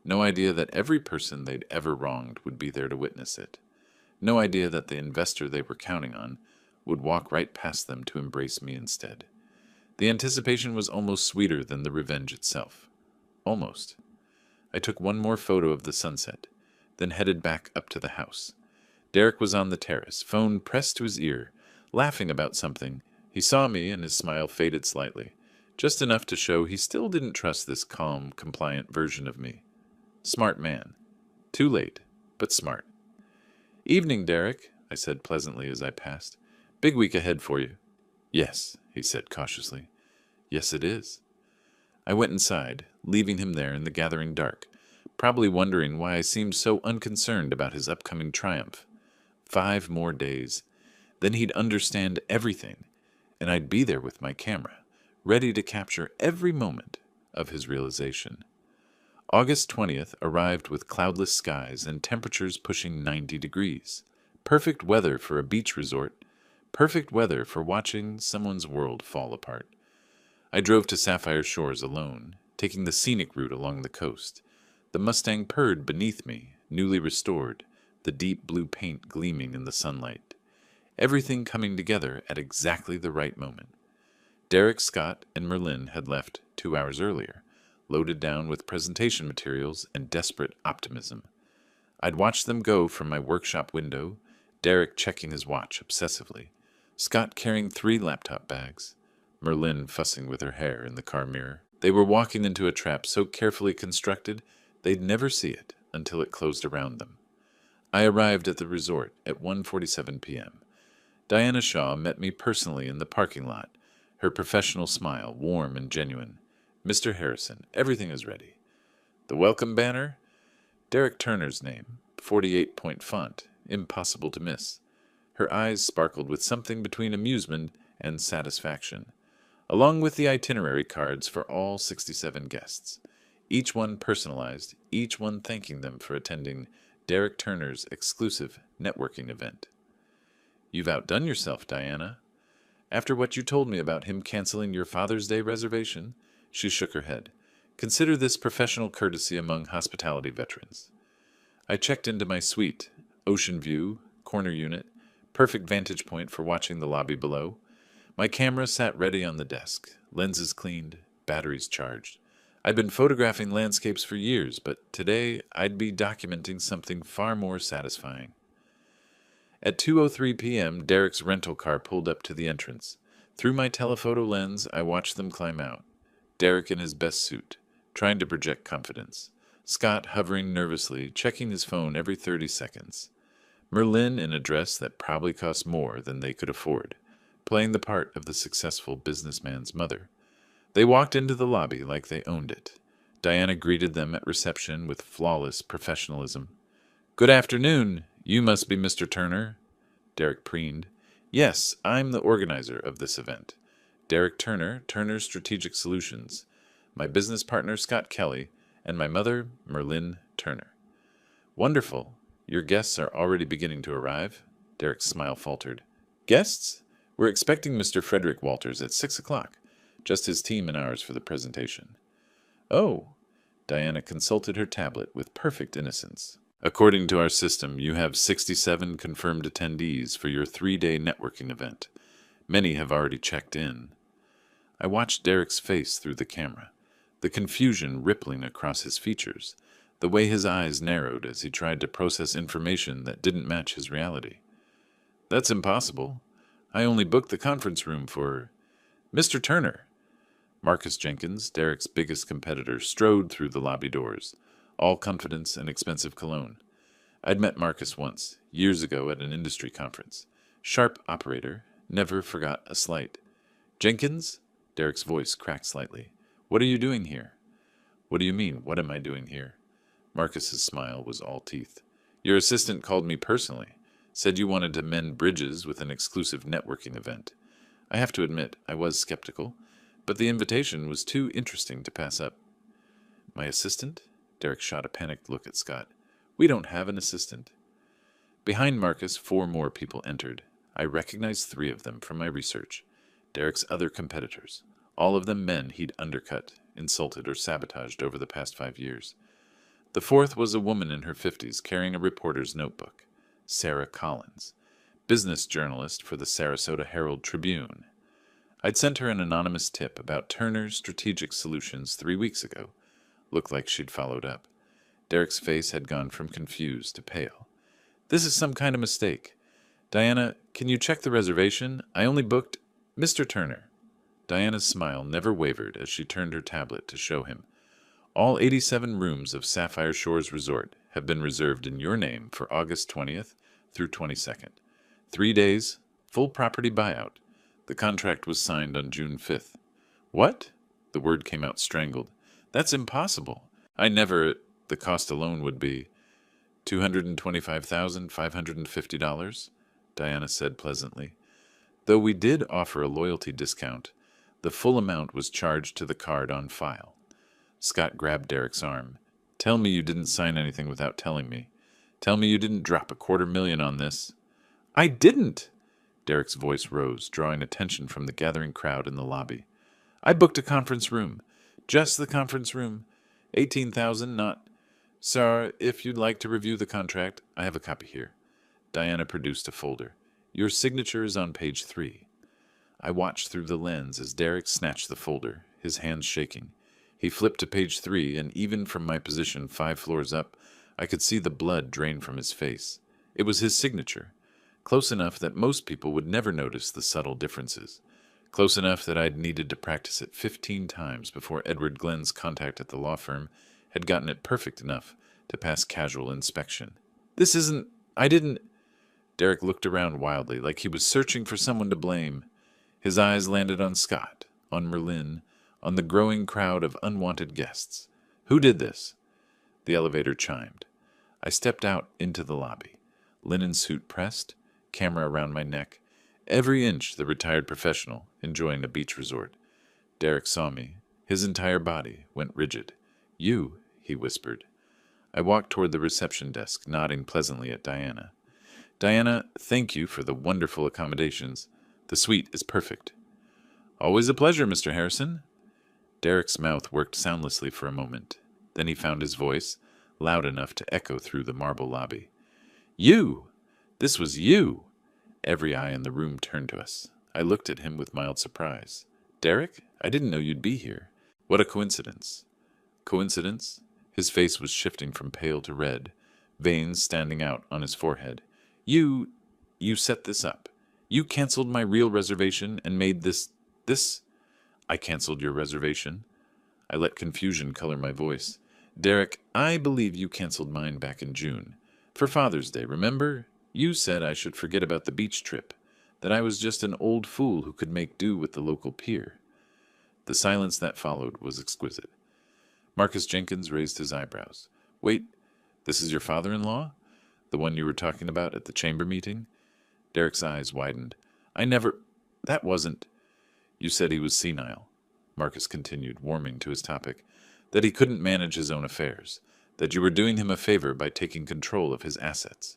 No idea that every person they'd ever wronged would be there to witness it. No idea that the investor they were counting on would walk right past them to embrace me instead. The anticipation was almost sweeter than the revenge itself. Almost. I took one more photo of the sunset, then headed back up to the house. Derek was on the terrace, phone pressed to his ear, laughing about something. He saw me and his smile faded slightly, just enough to show he still didn't trust this calm, compliant version of me. Smart man. Too late, but smart. "Evening, Derek," I said pleasantly as I passed. "Big week ahead for you." "Yes," he said cautiously. "Yes, it is." I went inside, leaving him there in the gathering dark, probably wondering why I seemed so unconcerned about his upcoming triumph. 5 more days. Then he'd understand everything, and I'd be there with my camera, ready to capture every moment of his realization. August 20th arrived with cloudless skies and temperatures pushing 90 degrees. Perfect weather for a beach resort. Perfect weather for watching someone's world fall apart. I drove to Sapphire Shores alone, taking the scenic route along the coast. The Mustang purred beneath me, newly restored, the deep blue paint gleaming in the sunlight. Everything coming together at exactly the right moment. Derek, Scott, and Merlin had left 2 hours earlier, loaded down with presentation materials and desperate optimism. I'd watched them go from my workshop window, Derek checking his watch obsessively, Scott carrying 3 laptop bags, Merlin fussing with her hair in the car mirror. They were walking into a trap so carefully constructed they'd never see it until it closed around them. I arrived at the resort at 1:47 p.m. Diana Shaw met me personally in the parking lot, her professional smile warm and genuine. "Mr. Harrison, everything is ready." The welcome banner? Derek Turner's name, 48-point font, impossible to miss. Her eyes sparkled with something between amusement and satisfaction, along with the itinerary cards for all 67 guests, each one personalized, each one thanking them for attending Derek Turner's exclusive networking event. "You've outdone yourself, Diana. After what you told me about him canceling your Father's Day reservation," she shook her head. "Consider this professional courtesy among hospitality veterans." I checked into my suite, ocean view, corner unit, perfect vantage point for watching the lobby below. My camera sat ready on the desk, lenses cleaned, batteries charged. I'd been photographing landscapes for years, but today I'd be documenting something far more satisfying. At 2:03 p.m., Derek's rental car pulled up to the entrance. Through my telephoto lens, I watched them climb out. Derek in his best suit, trying to project confidence. Scott hovering nervously, checking his phone every 30 seconds. Merlin in a dress that probably cost more than they could afford, playing the part of the successful businessman's mother. They walked into the lobby like they owned it. Diana greeted them at reception with flawless professionalism. "Good afternoon. You must be Mr. Turner." Derek preened. "Yes, I'm the organizer of this event. Derek Turner, Turner Strategic Solutions. My business partner, Scott Kelly, and my mother, Merlin Turner." "Wonderful. Your guests are already beginning to arrive?" Derek's smile faltered. "Guests? We're expecting Mr. Frederick Walters at 6 o'clock. Just his team and ours for the presentation." "Oh." Diana consulted her tablet with perfect innocence. "According to our system, you have 67 confirmed attendees for your 3-day networking event. Many have already checked in." I watched Derek's face through the camera, the confusion rippling across his features, the way his eyes narrowed as he tried to process information that didn't match his reality. "That's impossible. I only booked the conference room for Mr. Turner." Marcus Jenkins, Derek's biggest competitor, strode through the lobby doors, all confidence and expensive cologne. I'd met Marcus once, years ago at an industry conference. Sharp operator, never forgot a slight. "Jenkins?" Derek's voice cracked slightly. "What are you doing here?" "What do you mean, what am I doing here?" Marcus's smile was all teeth. "Your assistant called me personally. Said you wanted to mend bridges with an exclusive networking event. I have to admit, I was skeptical, but the invitation was too interesting to pass up." "My assistant?" Derek shot a panicked look at Scott. "We don't have an assistant." Behind Marcus, 4 more people entered. I recognized 3 of them from my research. Derek's other competitors. All of them men he'd undercut, insulted, or sabotaged over the past 5 years. The 4th was a woman in her 50s carrying a reporter's notebook. Sarah Collins, business journalist for the Sarasota Herald-Tribune. I'd sent her an anonymous tip about Turner Strategic Solutions 3 weeks ago. Looked like she'd followed up. Derek's face had gone from confused to pale. "This is some kind of mistake. Diana, can you check the reservation? I only booked Mr. Turner." Diana's smile never wavered as she turned her tablet to show him. "All 87 rooms of Sapphire Shores Resort have been reserved in your name for August 20th through 22nd. 3 days, full property buyout. The contract was signed on June 5th. "What?" The word came out strangled. "That's impossible. I never. The cost alone would be $225,550, Diana said pleasantly. "Though we did offer a loyalty discount, the full amount was charged to the card on file." Scott grabbed Derek's arm. "Tell me you didn't sign anything without telling me. Tell me you didn't drop $250,000 on this." "I didn't!" Derek's voice rose, drawing attention from the gathering crowd in the lobby. "I booked a conference room. Just the conference room. $18,000, not..." Sir, if you'd like to review the contract, I have a copy here. Diana produced a folder. Your signature is on page 3. I watched through the lens as Derek snatched the folder, his hands shaking. He flipped to page 3, and even from my position 5 floors up, I could see the blood drain from his face. It was his signature, close enough that most people would never notice the subtle differences. Close enough that I'd needed to practice it 15 times before Edward Glenn's contact at the law firm had gotten it perfect enough to pass casual inspection. This isn't... I didn't... Derek looked around wildly, like he was searching for someone to blame. His eyes landed on Scott, on Merlin, on the growing crowd of unwanted guests. Who did this? The elevator chimed. I stepped out into the lobby, linen suit pressed, camera around my neck, every inch the retired professional enjoying a beach resort. Derek saw me. His entire body went rigid. You, he whispered. I walked toward the reception desk, nodding pleasantly at Diana. Diana, thank you for the wonderful accommodations. The suite is perfect. Always a pleasure, Mr. Harrison. Derek's mouth worked soundlessly for a moment. Then he found his voice, loud enough to echo through the marble lobby. You! This was you! Every eye in the room turned to us. I looked at him with mild surprise. Derek, I didn't know you'd be here. What a coincidence. Coincidence? His face was shifting from pale to red, veins standing out on his forehead. You set this up. You canceled my real reservation and made this... I canceled your reservation. I let confusion color my voice. Derek, I believe you canceled mine back in June. For Father's Day, remember? You said I should forget about the beach trip, that I was just an old fool who could make do with the local pier. The silence that followed was exquisite. Marcus Jenkins raised his eyebrows. Wait, this is your father-in-law? The one you were talking about at the chamber meeting? Derek's eyes widened. That wasn't... You said he was senile, Marcus continued, warming to his topic, that he couldn't manage his own affairs, that you were doing him a favor by taking control of his assets.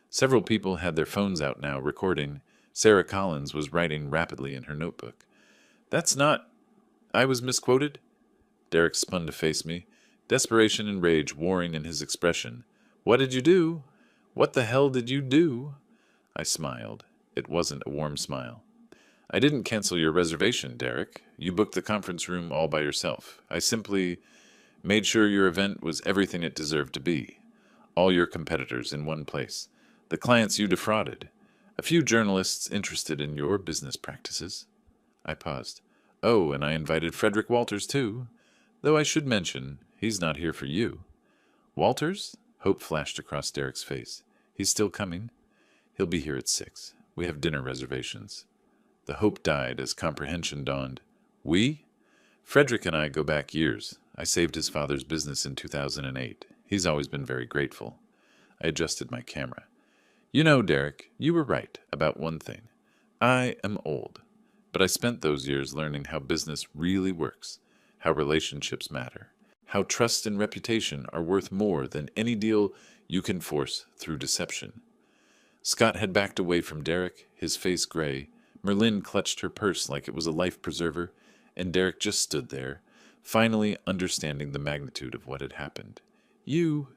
Several people had their phones out now recording. Sarah Collins was writing rapidly in her notebook. That's not... I was misquoted? Derek spun to face me, desperation and rage warring in his expression. What did you do? What the hell did you do? I smiled. It wasn't a warm smile. I didn't cancel your reservation, Derek. You booked the conference room all by yourself. I simply made sure your event was everything it deserved to be. All your competitors in one place. The clients you defrauded. A few journalists interested in your business practices. I paused. Oh, and I invited Frederick Walters, too. Though I should mention, he's not here for you. Walters? Hope flashed across Derek's face. He's still coming. He'll be here at 6. We have dinner reservations. The hope died as comprehension dawned. We? Frederick and I go back years. I saved his father's business in 2008. He's always been very grateful. I adjusted my camera. You know, Derek, you were right about one thing. I am old, but I spent those years learning how business really works, how relationships matter, how trust and reputation are worth more than any deal you can force through deception. Scott had backed away from Derek, his face gray. Merlin clutched her purse like it was a life preserver, and Derek just stood there, finally understanding the magnitude of what had happened. You...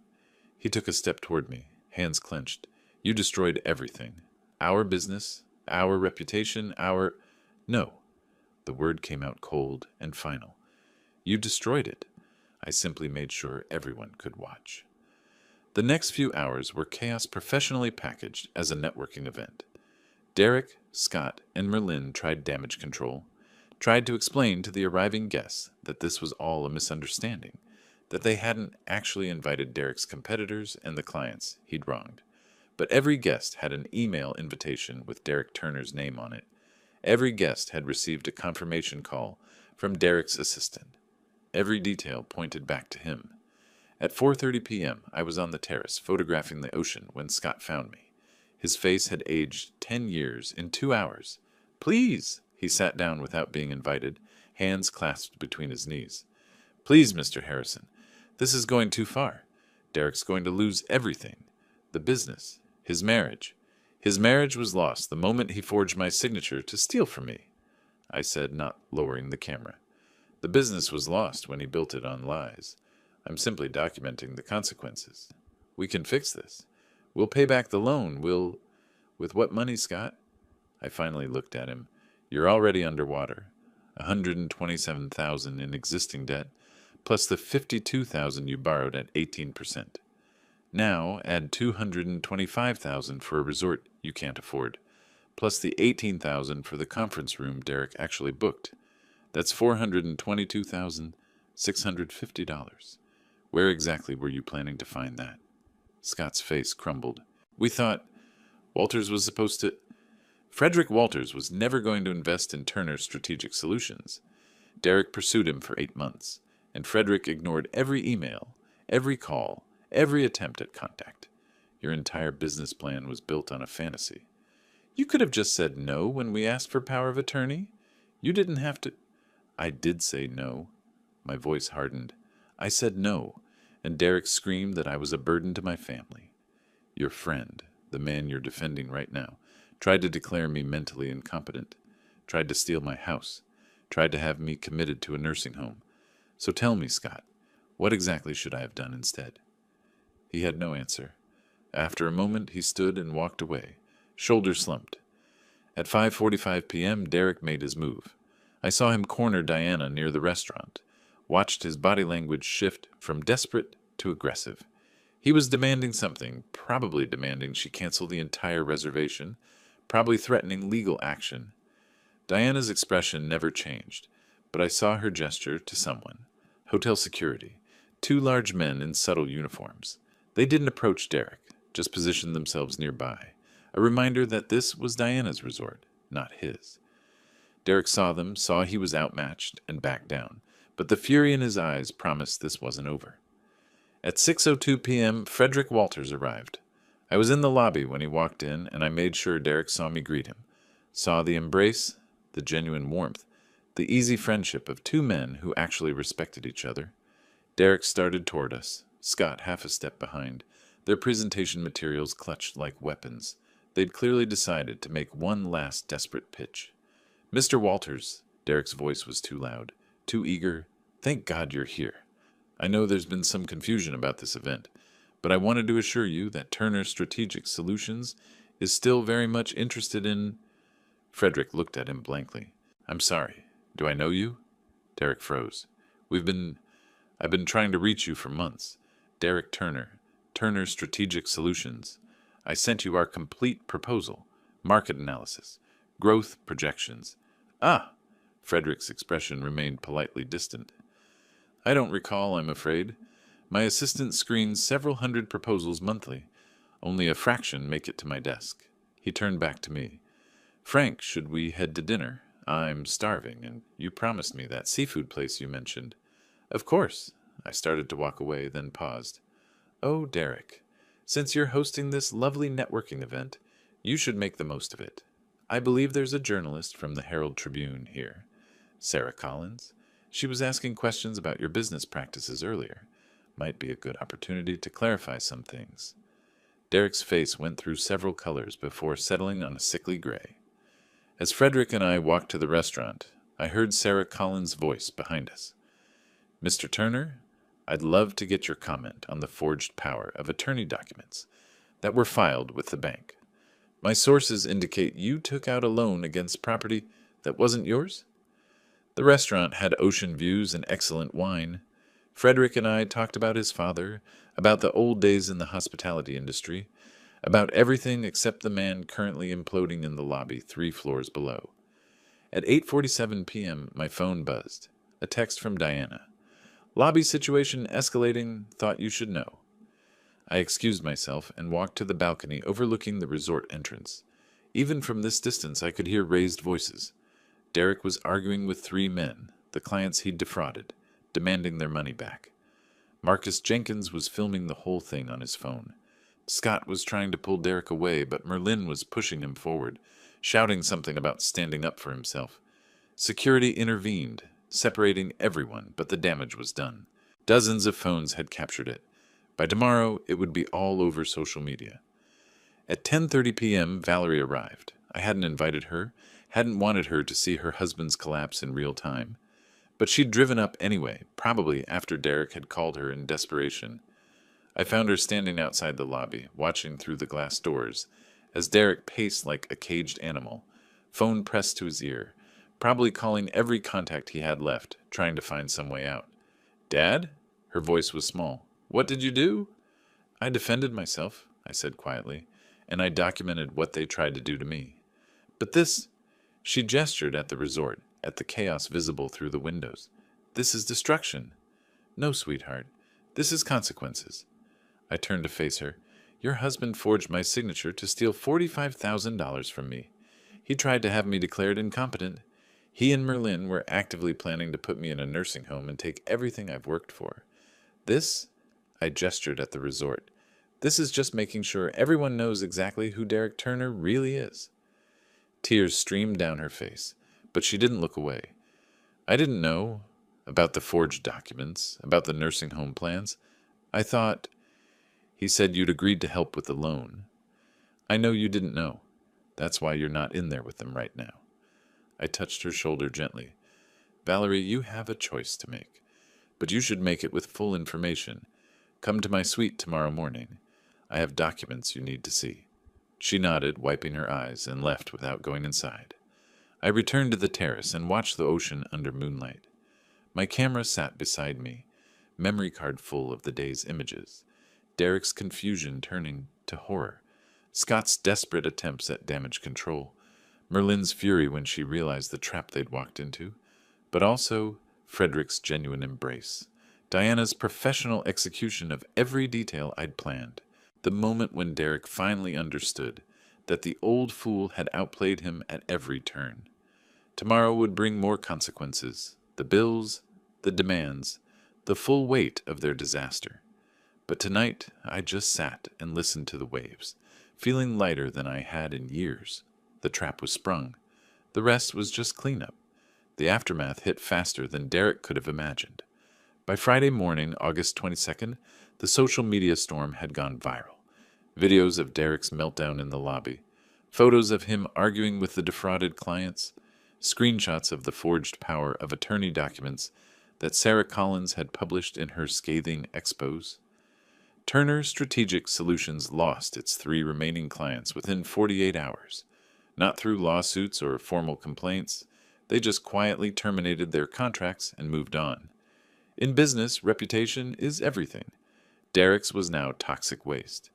He took a step toward me, hands clenched. You destroyed everything. Our business, our reputation, our... No. The word came out cold and final. You destroyed it. I simply made sure everyone could watch. The next few hours were chaos professionally packaged as a networking event. Derek, Scott, and Merlin tried damage control, tried to explain to the arriving guests that this was all a misunderstanding, that they hadn't actually invited Derek's competitors and the clients he'd wronged. But every guest had an email invitation with Derek Turner's name on it. Every guest had received a confirmation call from Derek's assistant. Every detail pointed back to him. At 4:30 p.m., I was on the terrace photographing the ocean when Scott found me. His face had aged 10 years in 2 hours. Please, he sat down without being invited, hands clasped between his knees. Please, Mr. Harrison, this is going too far. Derek's going to lose everything. The business, his marriage. His marriage was lost the moment he forged my signature to steal from me, I said, not lowering the camera. The business was lost when he built it on lies. I'm simply documenting the consequences. We can fix this. We'll pay back the loan. With what money, Scott? I finally looked at him. You're already underwater. 127,000 in existing debt, plus the 52,000 you borrowed at 18%. Now add 225,000 for a resort you can't afford, plus the 18,000 for the conference room Derek actually booked. That's $422,650. Where exactly were you planning to find that? Scott's face crumbled. We thought Walters was supposed to... Frederick Walters was never going to invest in Turner Strategic Solutions. Derek pursued him for 8 months, and Frederick ignored every email, every call, every attempt at contact. Your entire business plan was built on a fantasy. You could have just said no when we asked for power of attorney. You didn't have to... I did say no. My voice hardened. I said no, and Derek screamed that I was a burden to my family. Your friend, the man you're defending right now, tried to declare me mentally incompetent, tried to steal my house, tried to have me committed to a nursing home. So tell me, Scott, what exactly should I have done instead? He had no answer. After a moment, he stood and walked away, shoulders slumped. At 5:45 p.m., Derek made his move. I saw him corner Diana near the restaurant, watched his body language shift from desperate to aggressive. He was demanding something, probably demanding she cancel the entire reservation, probably threatening legal action. Diana's expression never changed, but I saw her gesture to someone. Hotel security. 2 large men in subtle uniforms. They didn't approach Derek, just positioned themselves nearby, a reminder that this was Diana's resort, not his. Derek saw them, saw he was outmatched, and backed down, but the fury in his eyes promised this wasn't over. At 6:02 p.m., Frederick Walters arrived. I was in the lobby when he walked in, and I made sure Derek saw me greet him. Saw the embrace, the genuine warmth, the easy friendship of 2 men who actually respected each other. Derek started toward us, Scott half a step behind, their presentation materials clutched like weapons. They'd clearly decided to make one last desperate pitch. Mr. Walters, Derek's voice was too loud, too eager. Thank God you're here. I know there's been some confusion about this event, but I wanted to assure you that Turner Strategic Solutions is still very much interested in... Frederick looked at him blankly. I'm sorry. Do I know you? Derek froze. I've been trying to reach you for months. Derek Turner, Turner Strategic Solutions. I sent you our complete proposal, market analysis, growth projections. Ah! Frederick's expression remained politely distant. I don't recall, I'm afraid. My assistant screens several hundred proposals monthly. Only a fraction make it to my desk. He turned back to me. Frank, should we head to dinner? I'm starving, and you promised me that seafood place you mentioned. Of course. I started to walk away, then paused. Oh, Derek, since you're hosting this lovely networking event, you should make the most of it. I believe there's a journalist from the Herald Tribune here. Sarah Collins. She was asking questions about your business practices earlier. Might be a good opportunity to clarify some things. Derek's face went through several colors before settling on a sickly gray. As Frederick and I walked to the restaurant, I heard Sarah Collins' voice behind us. Mr. Turner, I'd love to get your comment on the forged power of attorney documents that were filed with the bank. My sources indicate you took out a loan against property that wasn't yours? The restaurant had ocean views and excellent wine. Frederick and I talked about his father, about the old days in the hospitality industry, about everything except the man currently imploding in the lobby 3 floors below. At 8:47 p.m., my phone buzzed. A text from Diana. Lobby situation escalating, thought you should know. I excused myself and walked to the balcony overlooking the resort entrance. Even from this distance, I could hear raised voices. Derek was arguing with 3 men, the clients he'd defrauded, demanding their money back. Marcus Jenkins was filming the whole thing on his phone. Scott was trying to pull Derek away, but Merlin was pushing him forward, shouting something about standing up for himself. Security intervened, separating everyone, but the damage was done. Dozens of phones had captured it. By tomorrow, it would be all over social media. At 10:30 p.m., Valerie arrived. I hadn't invited her, hadn't wanted her to see her husband's collapse in real time. But she'd driven up anyway, probably after Derek had called her in desperation. I found her standing outside the lobby, watching through the glass doors, as Derek paced like a caged animal, phone pressed to his ear, probably calling every contact he had left, trying to find some way out. "Dad?" Her voice was small. "What did you do?" "I defended myself," I said quietly, "and I documented what they tried to do to me. But this—" She gestured at the resort, at the chaos visible through the windows. "This is destruction." "No, sweetheart. This is consequences." I turned to face her. "Your husband forged my signature to steal $45,000 from me. He tried to have me declared incompetent. He and Merlin were actively planning to put me in a nursing home and take everything I've worked for. This," I gestured at the resort, "this is just making sure everyone knows exactly who Derek Turner really is." Tears streamed down her face, but she didn't look away. "I didn't know about the forged documents, about the nursing home plans. I thought—" "He said you'd agreed to help with the loan. I know you didn't know. That's why you're not in there with them right now." I touched her shoulder gently. "Valerie, you have a choice to make, but you should make it with full information. Come to my suite tomorrow morning. I have documents you need to see." She nodded, wiping her eyes, and left without going inside. I returned to the terrace and watched the ocean under moonlight. My camera sat beside me, memory card full of the day's images, Derek's confusion turning to horror, Scott's desperate attempts at damage control, Merlin's fury when she realized the trap they'd walked into, but also Frederick's genuine embrace, Diana's professional execution of every detail I'd planned, the moment when Derek finally understood that the old fool had outplayed him at every turn. Tomorrow would bring more consequences, the bills, the demands, the full weight of their disaster. But tonight I just sat and listened to the waves, feeling lighter than I had in years. The trap was sprung. The rest was just cleanup. The aftermath hit faster than Derek could have imagined. By Friday morning, August 22nd, the social media storm had gone viral. Videos of Derek's meltdown in the lobby, photos of him arguing with the defrauded clients, screenshots of the forged power of attorney documents that Sarah Collins had published in her scathing expose. Turner Strategic Solutions lost its 3 remaining clients within 48 hours. Not through lawsuits or formal complaints, they just quietly terminated their contracts and moved on. In business, reputation is everything. Derek's was now toxic waste.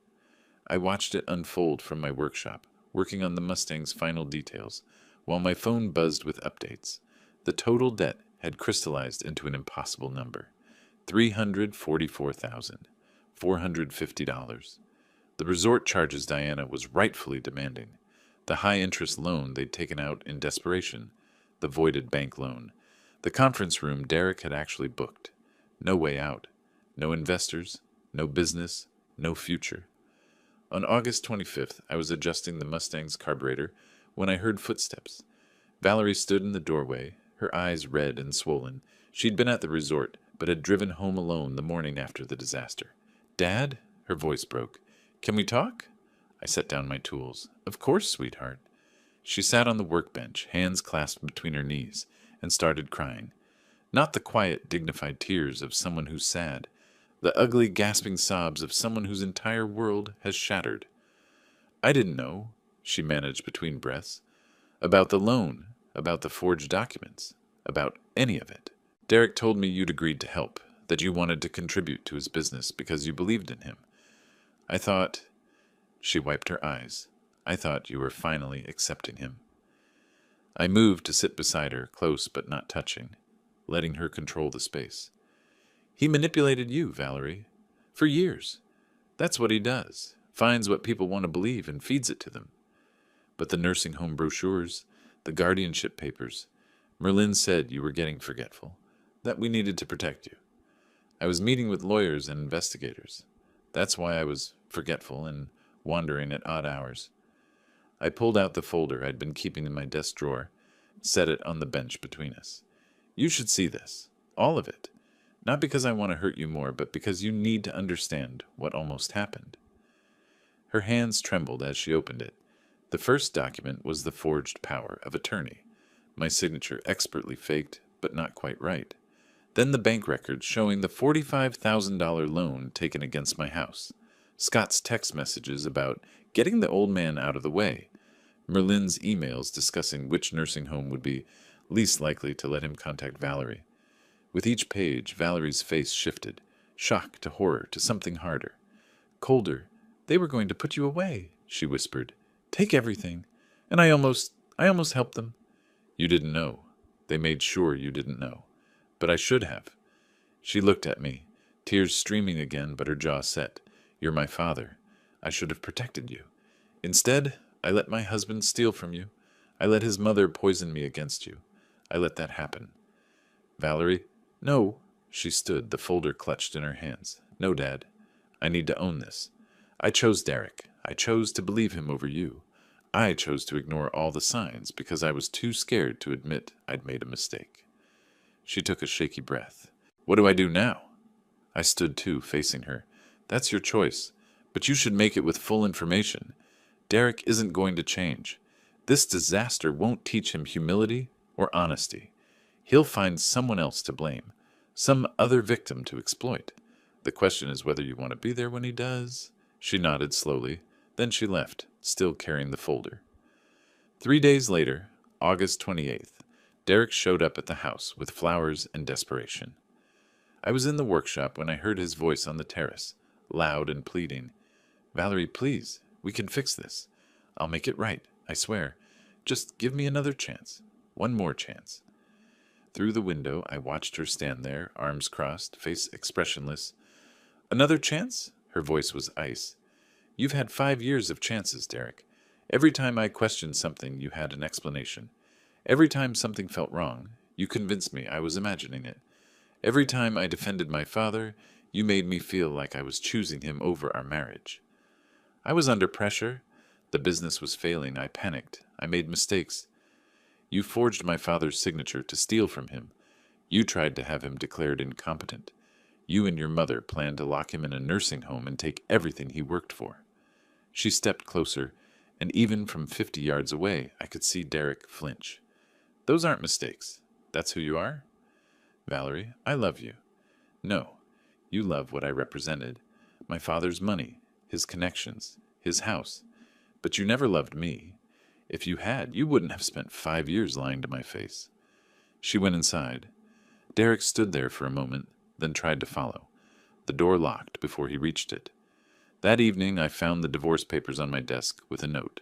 I watched it unfold from my workshop, working on the Mustang's final details, while my phone buzzed with updates. The total debt had crystallized into an impossible number: $344,450. The resort charges Diana was rightfully demanding, the high-interest loan they'd taken out in desperation, the voided bank loan, the conference room Derek had actually booked. No way out, no investors, no business, no future. On August 25th, I was adjusting the Mustang's carburetor when I heard footsteps. Valerie stood in the doorway, her eyes red and swollen. She'd been at the resort, but had driven home alone the morning after the disaster. "Dad?" Her voice broke. "Can we talk?" I set down my tools. "Of course, sweetheart." She sat on the workbench, hands clasped between her knees, and started crying. Not the quiet, dignified tears of someone who's sad, the ugly, gasping sobs of someone whose entire world has shattered. "I didn't know," she managed between breaths, "about the loan, about the forged documents, about any of it. Derek told me you'd agreed to help, that you wanted to contribute to his business because you believed in him. I thought—" She wiped her eyes. "I thought you were finally accepting him." I moved to sit beside her, close but not touching, letting her control the space. "He manipulated you, Valerie. For years. That's what he does. Finds what people want to believe and feeds it to them. But the nursing home brochures, the guardianship papers, Merlin said you were getting forgetful, that we needed to protect you. I was meeting with lawyers and investigators. That's why I was forgetful and wandering at odd hours." I pulled out the folder I'd been keeping in my desk drawer, set it on the bench between us. "You should see this. All of it. Not because I want to hurt you more, but because you need to understand what almost happened." Her hands trembled as she opened it. The first document was the forged power of attorney, my signature expertly faked, but not quite right. Then the bank records showing the $45,000 loan taken against my house. Scott's text messages about getting the old man out of the way. Merlin's emails discussing which nursing home would be least likely to let him contact Valerie. With each page, Valerie's face shifted, shock to horror to something harder. Colder. They were going to put you away, she whispered. Take everything. And I almost helped them. You didn't know. They made sure you didn't know. But I should have. She looked at me, tears streaming again, but her jaw set. You're my father. I should have protected you. Instead, I let my husband steal from you. I let his mother poison me against you. I let that happen. Valerie? No. She stood, the folder clutched in her hands. No, Dad. I need to own this. I chose Derek. I chose to believe him over you. I chose to ignore all the signs because I was too scared to admit I'd made a mistake. She took a shaky breath. What do I do now? I stood too, facing her. That's your choice, but you should make it with full information. Derek isn't going to change. This disaster won't teach him humility or honesty. He'll find someone else to blame, some other victim to exploit. The question is whether you want to be there when he does. She nodded slowly. Then she left, still carrying the folder. 3 days later, August 28th, Derek showed up at the house with flowers and desperation. I was in the workshop when I heard his voice on the terrace, loud and pleading. Valerie, please, we can fix this. I'll make it right, I swear. Just give me another chance. One more chance. Through the window, I watched her stand there, arms crossed, face expressionless. Another chance? Her voice was ice. You've had 5 years of chances, Derek. Every time I questioned something, you had an explanation. Every time something felt wrong, you convinced me I was imagining it. Every time I defended my father, you made me feel like I was choosing him over our marriage. I was under pressure. The business was failing. I panicked. I made mistakes. You forged my father's signature to steal from him. You tried to have him declared incompetent. You and your mother planned to lock him in a nursing home and take everything he worked for. She stepped closer, and even from 50 yards away, I could see Derek flinch. Those aren't mistakes. That's who you are? Valerie, I love you. No, you love what I represented. My father's money, his connections, his house. But you never loved me. If you had, you wouldn't have spent 5 years lying to my face. She went inside. Derek stood there for a moment, then tried to follow. The door locked before he reached it. That evening, I found the divorce papers on my desk with a note.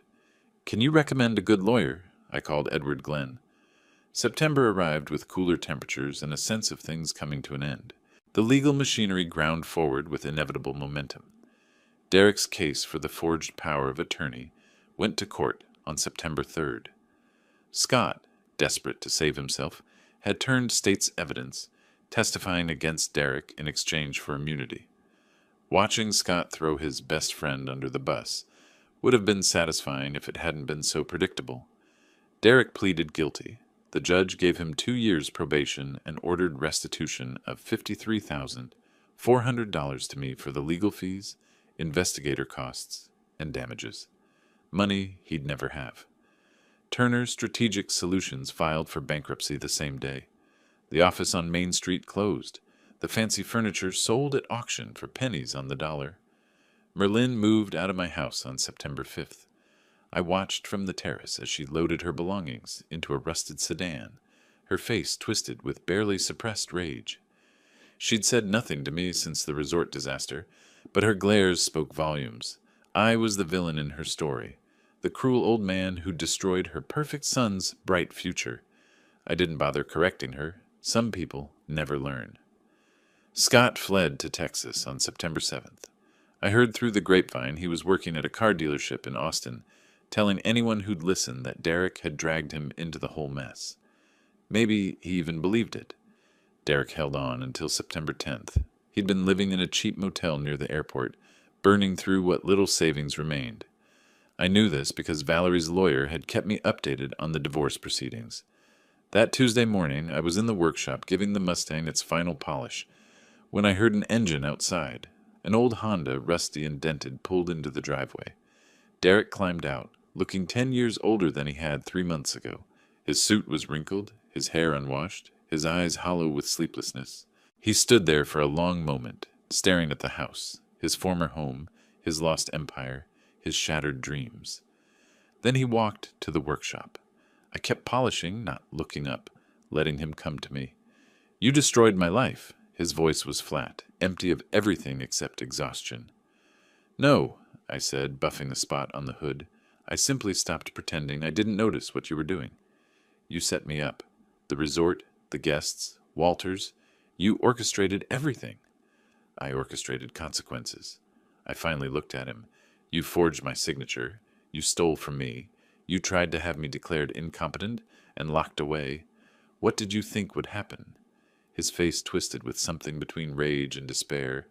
Can you recommend a good lawyer? I called Edward Glenn. September arrived with cooler temperatures and a sense of things coming to an end. The legal machinery ground forward with inevitable momentum. Derek's case for the forged power of attorney went to court on September 3rd. Scott, desperate to save himself, had turned state's evidence, testifying against Derek in exchange for immunity. Watching Scott throw his best friend under the bus would have been satisfying if it hadn't been so predictable. Derek pleaded guilty. The judge gave him 2 years probation and ordered restitution of $53,400 to me for the legal fees, investigator costs, and damages. Money he'd never have. Turner Strategic Solutions filed for bankruptcy the same day. The office on Main Street closed. The fancy furniture sold at auction for pennies on the dollar. Merlin moved out of my house on September 5th. I watched from the terrace as she loaded her belongings into a rusted sedan, her face twisted with barely suppressed rage. She'd said nothing to me since the resort disaster, but her glares spoke volumes. I was the villain in her story, the cruel old man who destroyed her perfect son's bright future. I didn't bother correcting her. Some people never learn. Scott fled to Texas on September 7th. I heard through the grapevine he was working at a car dealership in Austin, telling anyone who'd listen that Derek had dragged him into the whole mess. Maybe he even believed it. Derek held on until September 10th. He'd been living in a cheap motel near the airport, burning through what little savings remained. I knew this because Valerie's lawyer had kept me updated on the divorce proceedings. That Tuesday morning, I was in the workshop giving the Mustang its final polish, when I heard an engine outside. An old Honda, rusty and dented, pulled into the driveway. Derek climbed out, looking 10 years older than he had 3 months ago. His suit was wrinkled, his hair unwashed, his eyes hollow with sleeplessness. He stood there for a long moment, staring at the house, his former home, his lost empire, his shattered dreams. Then he walked to the workshop. I kept polishing, not looking up, letting him come to me. "You destroyed my life." His voice was flat, empty of everything except exhaustion. "No," I said, buffing the spot on the hood. "I simply stopped pretending I didn't notice what you were doing. You set me up. The resort, the guests, Walters. You orchestrated everything." "I orchestrated consequences." I finally looked at him. "You forged my signature. You stole from me. You tried to have me declared incompetent and locked away. What did you think would happen?" His face twisted with something between rage and despair.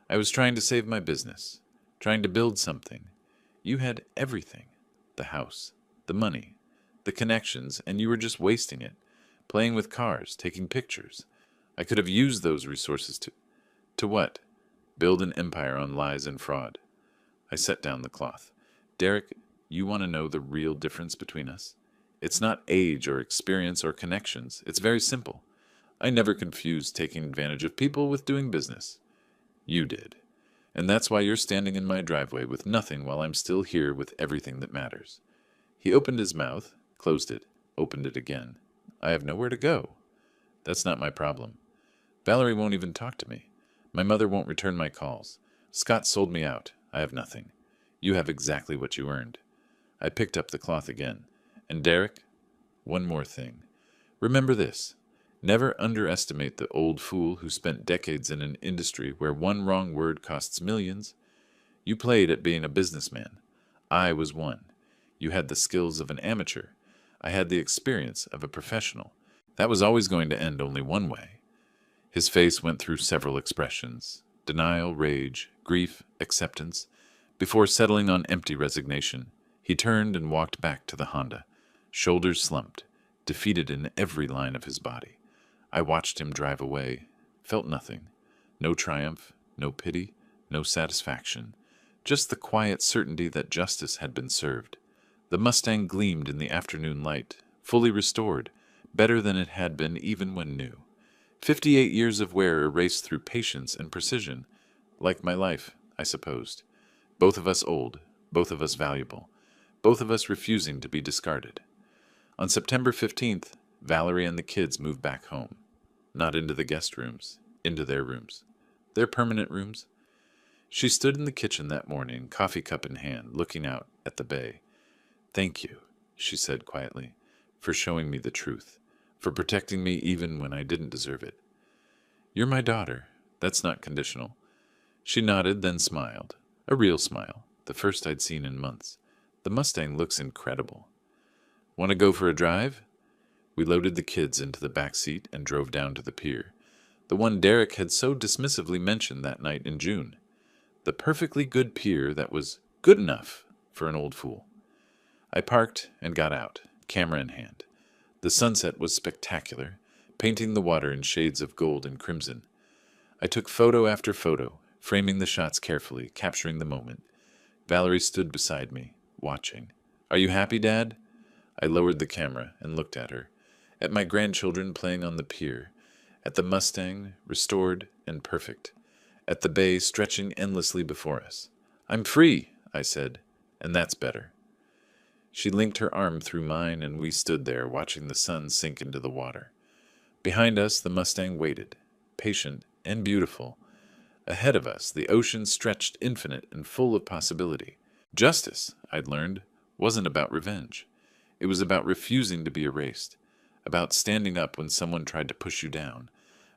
"I was trying to save my business, trying to build something. You had everything. The house, the money, the connections, and you were just wasting it, playing with cars, taking pictures. I could have used those resources to... To what? Build an empire on lies and fraud." I set down the cloth. "Derek, you want to know the real difference between us? It's not age or experience or connections. It's very simple. I never confused taking advantage of people with doing business. You did. And that's why you're standing in my driveway with nothing while I'm still here with everything that matters." He opened his mouth, closed it, opened it again. "I have nowhere to go." "That's not my problem. Valerie won't even talk to me. My mother won't return my calls. Scott sold me out. I have nothing. You have exactly what you earned." I picked up the cloth again. "And Derek, one more thing. Remember this. Never underestimate the old fool who spent decades in an industry where one wrong word costs millions. You played at being a businessman. I was one. You had the skills of an amateur. I had the experience of a professional. That was always going to end only one way." His face went through several expressions: denial, rage, grief, acceptance. Before settling on empty resignation, he turned and walked back to the Honda, shoulders slumped, defeated in every line of his body. I watched him drive away, felt nothing. No triumph, no pity, no satisfaction. Just the quiet certainty that justice had been served. The Mustang gleamed in the afternoon light, fully restored, better than it had been even when new. 58 years of wear erased through patience and precision. Like my life, I supposed. Both of us old, both of us valuable, both of us refusing to be discarded. On September 15th, Valerie and the kids moved back home. Not into the guest rooms, into their rooms. Their permanent rooms. She stood in the kitchen that morning, coffee cup in hand, looking out at the bay. "Thank you," she said quietly, "for showing me the truth, for protecting me even when I didn't deserve it. You're my daughter. That's not conditional." She nodded, then smiled. A real smile, the first I'd seen in months. "The Mustang looks incredible. Want to go for a drive?" We loaded the kids into the back seat and drove down to the pier, the one Derek had so dismissively mentioned that night in June. The perfectly good pier that was good enough for an old fool. I parked and got out, camera in hand. The sunset was spectacular, painting the water in shades of gold and crimson. I took photo after photo, framing the shots carefully, capturing the moment. Valerie stood beside me, watching. "Are you happy, Dad?" I lowered the camera and looked at her, at my grandchildren playing on the pier, at the Mustang, restored and perfect, at the bay stretching endlessly before us. "I'm free," I said, "and that's better." She linked her arm through mine, and we stood there watching the sun sink into the water. Behind us, the Mustang waited, patient and beautiful. Ahead of us, the ocean stretched infinite and full of possibility. Justice, I'd learned, wasn't about revenge. It was about refusing to be erased, about standing up when someone tried to push you down,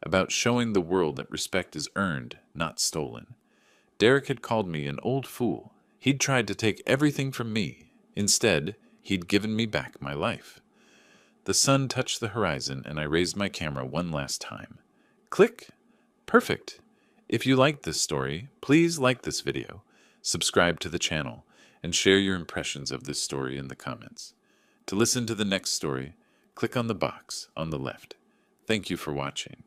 about showing the world that respect is earned, not stolen. Derek had called me an old fool. He'd tried to take everything from me. Instead, he'd given me back my life. The sun touched the horizon, and I raised my camera one last time. Click! Perfect! If you liked this story, please like this video, subscribe to the channel, and share your impressions of this story in the comments. To listen to the next story, click on the box on the left. Thank you for watching.